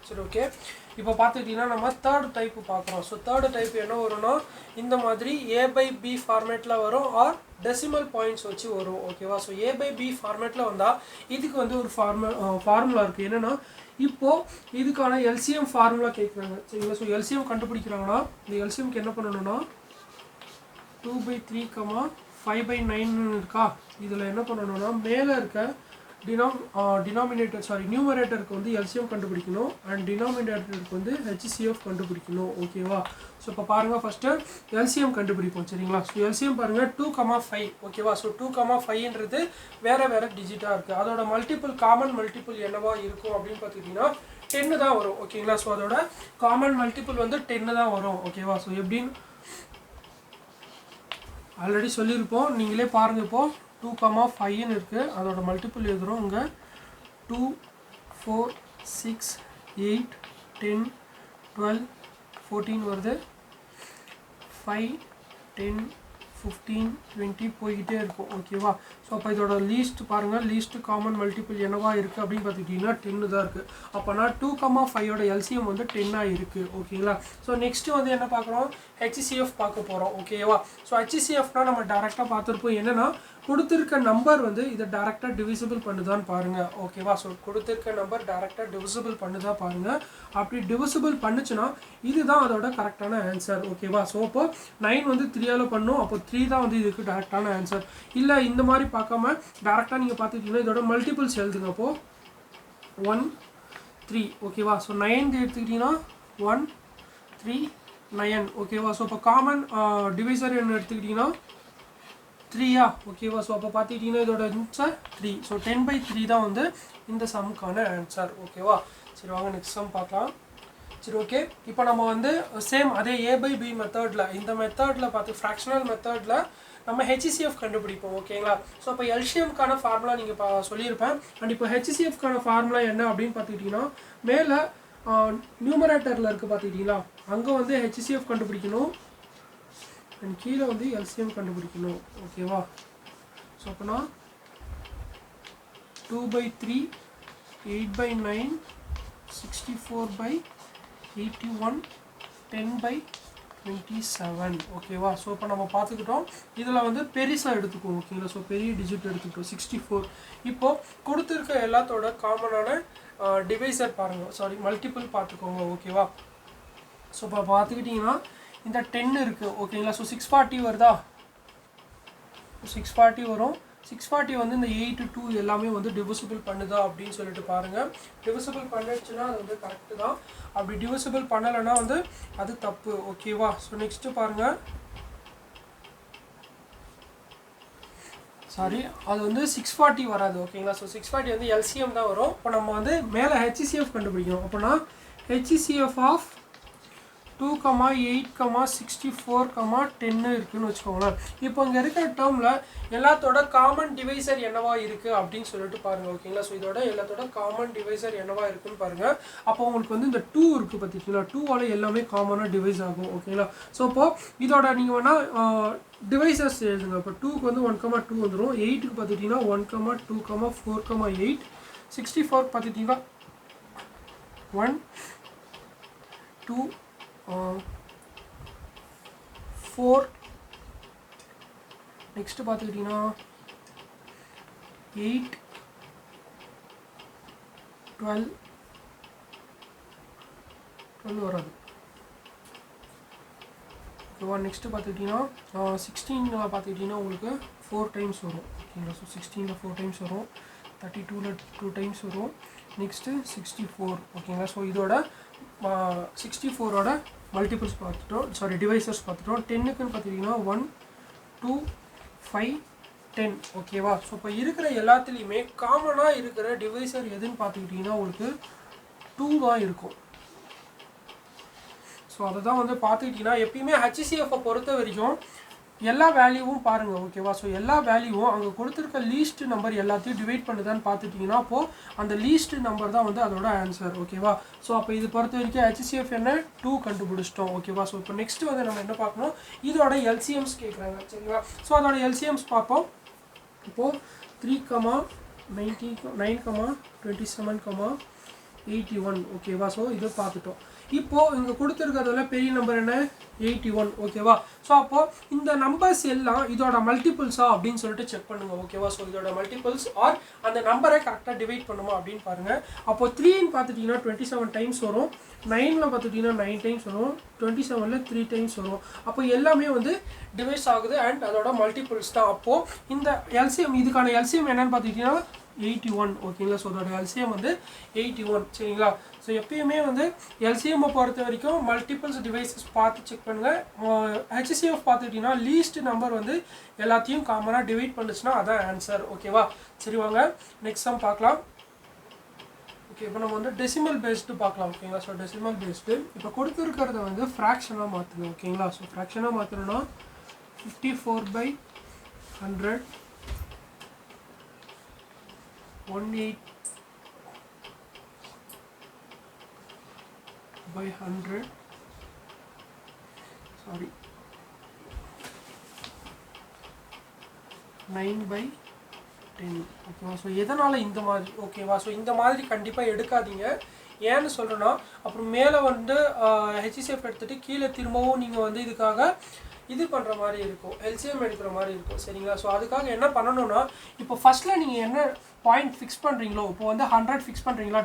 சரி ஓகே, இப்போ பார்த்துக்கிட்டிங்கன்னா நம்ம தேர்ட் டைப்பு பார்க்குறோம். ஸோ தேர்டு டைப் என்ன வரும்னா இந்த மாதிரி ஏ பை பி ஃபார்மேட்டில் வரும் ஆர் டெசிமல் பாயிண்ட்ஸ் வச்சு வரும் ஓகேவா. ஸோ ஏ பை பி ஃபார்மேட்டில் வந்தால் இதுக்கு வந்து ஒரு ஃபார்முலா இருக்குது, என்னென்னா இப்போது இதுக்கான எல்சிஎம் ஃபார்முலா கேட்குறாங்க சரிங்களா. ஸோ எல்சிஎம் கண்டுபிடிக்கிறாங்கன்னா இந்த எல்சிஎம்க்கு என்ன பண்ணணும்னா 2/3, 5/9 இருக்கா. இதில் என்ன பண்ணணும்னா மேலே இருக்க நியூமரேட்டருக்கு வந்து எல்சிஎம் கண்டுபிடிக்கணும் அண்ட் டினாமினேட்டருக்கு வந்து ஹெச்சிசிஎஃப் கண்டுபிடிக்கணும். ஓகேவா. ஸோ இப்போ பாருங்கள் ஃபஸ்ட்டு எல்சிஎம் கண்டுபிடிப்போம் சரிங்களா. ஸோ எல்சிஎம் பாருங்கள் 2,5 ஓகேவா. ஸோ 2,5ன்றது வேறு டிஜிட்டாக இருக்குது. அதோட மல்டிபிள் காமன் மல்டிபிள் என்னவா இருக்கும் அப்படின்னு பார்த்துக்கிட்டிங்கன்னா 10 தான் வரும் ஓகேங்களா. ஸோ அதோட காமன் மல்டிபிள் வந்து 10 தான் வரும் ஓகேவா. ஸோ எப்படின்னு ஆல்ரெடி சொல்லியிருப்போம், நீங்களே பாருங்கள். இப்போது 2,5ன்னு இருக்குது, அதோட மல்டிபிள் எழுதுகிறோம். இங்கே 2, 4, 6, 8, 10, 12, 14 வருது. 5, 10, 15, 20 போய்கிட்டே இருக்கும் ஓகேவா. ஸோ அப்போ இதோட லீஸ்ட் பாருங்கள், லீஸ்ட் காமன் மல்டிபிள் என்னவா இருக்குது அப்படின்னு பார்த்துக்கிட்டிங்கன்னா 10 தான் இருக்குது. அப்போனா 2,5ஓட எல்சிஎம் வந்து 10 இருக்குது ஓகேங்களா. ஸோ நெக்ஸ்ட்டு வந்து என்ன பார்க்குறோம், ஹெச்சிசிஎஃப் பார்க்க போகிறோம் ஓகேவா. ஸோ ஹெச்சிசிஎஃப்னால் நம்ம டேரெக்டாக பார்த்துருப்போம். என்னென்னா கொடுத்துருக்க நம்பர் வந்து இதை டேரெக்டாக டிவிசிபிள் பண்ணுதான்னு பாருங்கள் ஓகேவா. ஸோ கொடுத்துருக்க நம்பர் டேரெக்டாக டிவிசிபிள் பண்ணுதான் பாருங்கள். அப்படி டிவிசிபிள் பண்ணுச்சுன்னா இதுதான் அதோட கரெக்டான ஆன்சர் ஓகேவா. ஸோ அப்போ 9 வந்து 3ஆல் பண்ணும், அப்போ 3 தான் வந்து இதுக்கு டேரெக்டான ஆன்சர். இல்லை இந்த மாதிரி பார்க்காம டேரெக்டாக நீங்கள் பார்த்துக்கிட்டிங்கன்னா இதோட மல்டிபிள்ஸ் எழுதுங்க. அப்போது 1, 3 ஓகேவா. ஸோ 9 எடுத்துக்கிட்டிங்கன்னா 1, 3, 9 ஓகேவா. ஸோ இப்போ காமன் டிவைசர் என்ன எடுத்துக்கிட்டிங்கன்னா 3 ஓகேவா. ஸோ அப்போ பார்த்துக்கிட்டிங்கன்னா இதோட ஆன்சர் 3. ஸோ 10/3 தான் வந்து இந்த சம்முக்கான ஆன்சர் ஓகேவா. சரி வாங்க நெக்ஸ்ட் சம் பார்க்கலாம். சரி ஓகே. இப்போ நம்ம வந்து சேம் அதே A/B மெத்தடில் இந்த மெத்தடில் பார்த்து ஃப்ராக்ஷனல் மெத்தடில் நம்ம ஹெச்சிசிஎஃப் கண்டுபிடிப்போம் ஓகேங்களா. ஸோ இப்போ எல்சிஎம்க்கான ஃபார்முலா நீங்கள் சொல்லியிருப்பேன். அண்ட் இப்போ ஹெச்சிசிஎஃப்க்கான ஃபார்முலா என்ன அப்படின்னு பார்த்துக்கிட்டிங்கன்னா மேலே நியூமரேட்டரில் இருக்குது பார்த்துக்கிட்டிங்களா, அங்கே வந்து ஹெச்சிசிஎஃப் கண்டுபிடிக்கணும் அண்ட் கீழே வந்து எல்சிஎம் கண்டுபிடிக்கணும் ஓகேவா. ஸோ அப்போனா 2/3, 8/9, 64/81, 10/27 ஓகேவா. ஸோ இப்போ நம்ம பார்த்துக்கிட்டோம், இதில் வந்து பெருசாக எடுத்துக்குவோம் ஓகேங்களா. ஸோ பெரிய டிஜிட் எடுத்துக்கிட்டோம் 64. இப்போது கொடுத்துருக்க எல்லாத்தோட காமனான டிவைசர் பாருங்கள், மல்டிபிள் பார்த்துக்கோங்க ஓகேவா. ஸோ இப்போ பார்த்துக்கிட்டிங்கன்னா இந்த 10 இருக்குது ஓகேங்களா. ஸோ 640 வருதா. 640 வரும். 640 வந்து இந்த 8, 2 எல்லாமே வந்து டிவிசிபிள் பண்ணுதா அப்படின்னு சொல்லிட்டு பாருங்கள். டிவிசிபிள் பண்ணிடுச்சுன்னா அது வந்து கரெக்டு தான். அப்படி டிவிசிபிள் பண்ணலைன்னா வந்து அது தப்பு ஓகேவா. ஸோ நெக்ஸ்ட்டு பாருங்கள், சாரி அது வந்து 640 வராது ஓகேங்களா. ஸோ 640 வந்து எல்சிஎம் தான் வரும். இப்போ நம்ம வந்து மேலே ஹெச்சிசிஎஃப் கண்டுபிடிக்கணும். அப்போனா ஹெச்சிசிஎஃப் ஆஃப் 2, 8, 64, 10 இருக்குதுன்னு வச்சுக்கோங்களேன். இப்போ இங்கே இருக்கிற டேர்மில் எல்லாத்தோட காமன் டிவைசர் என்னவா இருக்குது அப்படின்னு சொல்லிட்டு பாருங்கள் ஓகேங்களா. ஸோ இதோட எல்லாத்தோட காமன் டிவைசர் என்னவா இருக்குன்னு பாருங்கள். அப்போ உங்களுக்கு வந்து இந்த 2 இருக்குது பார்த்தீங்களா, 2ஆல் எல்லாமே காமனாக டிவைஸ் ஆகும் ஓகேங்களா. ஸோ இப்போது இதோட நீங்கள் வேணால் டிவைசர்ஸ் எழுதுங்க. இப்போ 2க்கு வந்து 1,2 வந்துடும். 8க்கு பார்த்துட்டிங்கன்னா 1, 2, 4, 8. 64 பார்த்துட்டிங்கன்னா 1, 2, 4. நெக்ஸ்ட்டு பார்த்துக்கிட்டிங்கன்னா 8, 12 வராது ஓகேவா. நெக்ஸ்ட்டு பார்த்துக்கிட்டிங்கன்னா 16 பார்த்துக்கிட்டிங்கன்னா உங்களுக்கு 4 டைம்ஸ் வரும் ஓகேங்களா. ஸோ 16 4 டைம்ஸ் வரும். 32 2 டைம்ஸ் வரும். நெக்ஸ்ட்டு 64 ஓகேங்களா. ஸோ இதோட 64ஓட மல்டிபிள்ஸ் பார்த்துட்டோம், டிவைசர்ஸ் பார்த்துட்டோம். 10க்குன்னு பார்த்துக்கிட்டிங்கன்னா 1, 2, 5, 10 ஓகேவா. ஸோ இப்போ இருக்கிற எல்லாத்துலேயுமே காமனாக இருக்கிற டிவைசர் எதுன்னு பார்த்துக்கிட்டிங்கன்னா உங்களுக்கு 2 தான் இருக்கும். ஸோ அதை தான் வந்து பார்த்துக்கிட்டிங்கன்னா எப்பயுமே ஹெச்சிசிஎஃப்பை பொறுத்த வரைக்கும் எல்லா வேல்யூவும் பாருங்கள் ஓகேவா. ஸோ எல்லா வேல்யூவும் அங்கே கொடுத்துருக்க லீஸ்ட் நம்பர் எல்லாத்தையும் டிவைட் பண்ணுதான்னு பார்த்துட்டிங்கன்னா அப்போது அந்த லீஸ்ட் நம்பர் தான் வந்து அதோட ஆன்சர் ஓகேவா. ஸோ அப்போ இது பொறுத்த வரைக்கும் ஹெச்சிசிஎஃப் என்ன 2 கண்டுபிடிச்சிட்டோம் ஓகேவா. ஸோ இப்போ நெக்ஸ்ட்டு வந்து நம்ம என்ன பார்க்கணும், இதோட எல்சிஎம்ஸ் கேட்குறாங்க சரிங்களா. ஸோ அதோட எல்சிஎம்ஸ் பார்ப்போம். இப்போது 3, 9, 27, 81 ஓகேவா. ஸோ இது பார்த்துட்டோம். இப்போது இங்கே கொடுத்துருக்கிறதுல பெரிய நம்பர் என்ன 81 ஓகேவா. ஸோ அப்போது இந்த நம்பர்ஸ் எல்லாம் இதோட மல்டிபிள்ஸா அப்படின்னு சொல்லிட்டு செக் பண்ணுங்கள் ஓகேவா. ஸோ இதோட மல்டிபிள்ஸ் ஆர் அந்த நம்பரை கரெக்டாக டிவைட் பண்ணுமா அப்படின்னு பாருங்கள். அப்போது 3ன்னு பார்த்துட்டிங்கன்னா 27 டைம்ஸ் வரும், 9ல் பார்த்துட்டிங்கன்னா 9 டைம்ஸ் வரும், 27ல் 3 டைம்ஸ் வரும். அப்போ எல்லாமே வந்து டிவைஸ் ஆகுது அண்ட் அதோட மல்டிபிள்ஸ் தான். அப்போது இந்த எல்சிஎம் இதுக்கான எல்சிஎம் என்னன்னு பார்த்துக்கிட்டிங்கன்னா 81 ஓகேங்களா. ஸோ அதோட எல்சிஎம் வந்து 81 சரிங்களா. ஸோ எப்பயுமே வந்து எல்சிஎம்மை பொறுத்த வரைக்கும் மல்டிபிள்ஸ் டிவைசஸ் பார்த்து செக் பண்ணுங்கள். ஹெச்சிசிஎஃப் பார்த்துக்கிட்டிங்கன்னா லீஸ்ட் நம்பர் வந்து எல்லாத்தையும் காமனாக டிவைட் பண்ணுச்சுன்னா அதான் ஆன்சர் ஓகேவா. சரி வாங்க நெக்ஸ்ட் சம் பார்க்கலாம். ஓகே இப்போ நம்ம வந்து டெசிமல் பேஸ்டு பார்க்கலாம் ஓகேங்களா. ஸோ டெசிமல் பேஸ்டு இப்போ கொடுத்துருக்கிறத வந்து ஃப்ராக்ஷனாக மாற்றுங்க ஓகேங்களா. ஸோ ஃப்ராக்ஷனாக மாற்றணும்னா 54/100 18/100 சாரி 9/10 ஓகேவா. ஸோ எதனால் இந்த மாதிரி ஓகேவா. ஸோ இந்த மாதிரி கண்டிப்பாக எடுக்காதீங்க. ஏன்னு சொல்கிறேன்னா அப்புறம் மேலே வந்து ஹெச்சிசிஎஃப் எடுத்துகிட்டு கீழே திரும்பவும் நீங்கள் வந்து இதுக்காக இது பண்ணுற மாதிரி இருக்கும், எல்சிஎம் எடுக்கிற மாதிரி இருக்கும் சரிங்களா. ஸோ அதுக்காக என்ன பண்ணணும்னா இப்போ ஃபஸ்ட்டில் நீங்கள் என்ன பாயிண்ட் ஃபிக்ஸ் பண்ணுறீங்களோ இப்போ வந்து 100 ஃபிக்ஸ் பண்ணுறீங்களா,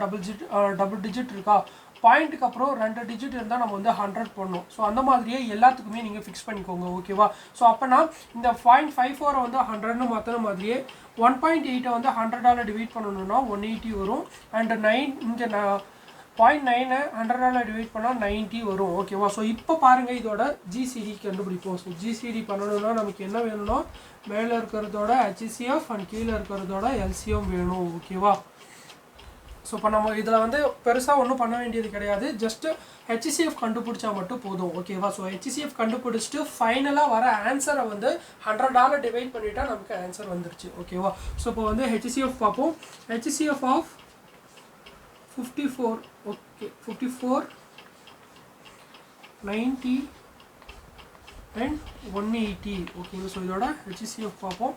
டபுள் டிஜிட் இருக்கா, பாயிண்ட்டுக்கு அப்புறம் 2 டிஜிட் இருந்தால் நம்ம வந்து 100 பண்ணணும். ஸோ அந்த மாதிரியே எல்லாத்துக்குமே நீங்கள் ஃபிக்ஸ் பண்ணிக்கோங்க ஓகேவா. ஸோ அப்போனா இந்த 0.54 வந்து 100ன்னு மாற்றின மாதிரியே 1.8 வந்து 100ஆல் டிவைட் பண்ணணும்னா 180 வரும் அண்ட் 9 இங்கே 0.9 100ஆல் டிவைட் பண்ணால் 90 வரும் ஓகேவா. ஸோ இப்போ பாருங்கள் இதோட ஜிசிடி கண்டுபிடிப்போம். ஸோ ஜிசிடி பண்ணணும்னா நமக்கு என்ன வேணும்னா மேலே இருக்கிறதோட ஹெச்சிசிஎஃப் அண்ட் கீழே இருக்கிறதோட எல்சிஎம் வேணும் ஓகேவா. ஸோ இப்போ நம்ம இதில் வந்து பெருசாக ஒன்றும் பண்ண வேண்டியது கிடையாது, ஜஸ்ட்டு ஹெச்சிசிஎஃப் கண்டுபிடிச்சா மட்டும் போதும் ஓகேவா. ஸோ ஹெச்சிசிஎஃப் கண்டுபிடிச்சிட்டு ஃபைனலாக வர ஆன்சரை வந்து 100ஆல் டிவைட் பண்ணிட்டா நமக்கு ஆன்சர் வந்துருச்சு ஓகேவா. ஸோ இப்போ வந்து ஹெச்சிசிஎஃப் பார்ப்போம். ஹெச்சிசிஎஃப் ஆஃப் 54 ஓகே 54 90 அண்ட் 180 ஓகேங்க. ஸோ இதோட ஹெச்சிசிஎஃப் பார்ப்போம்.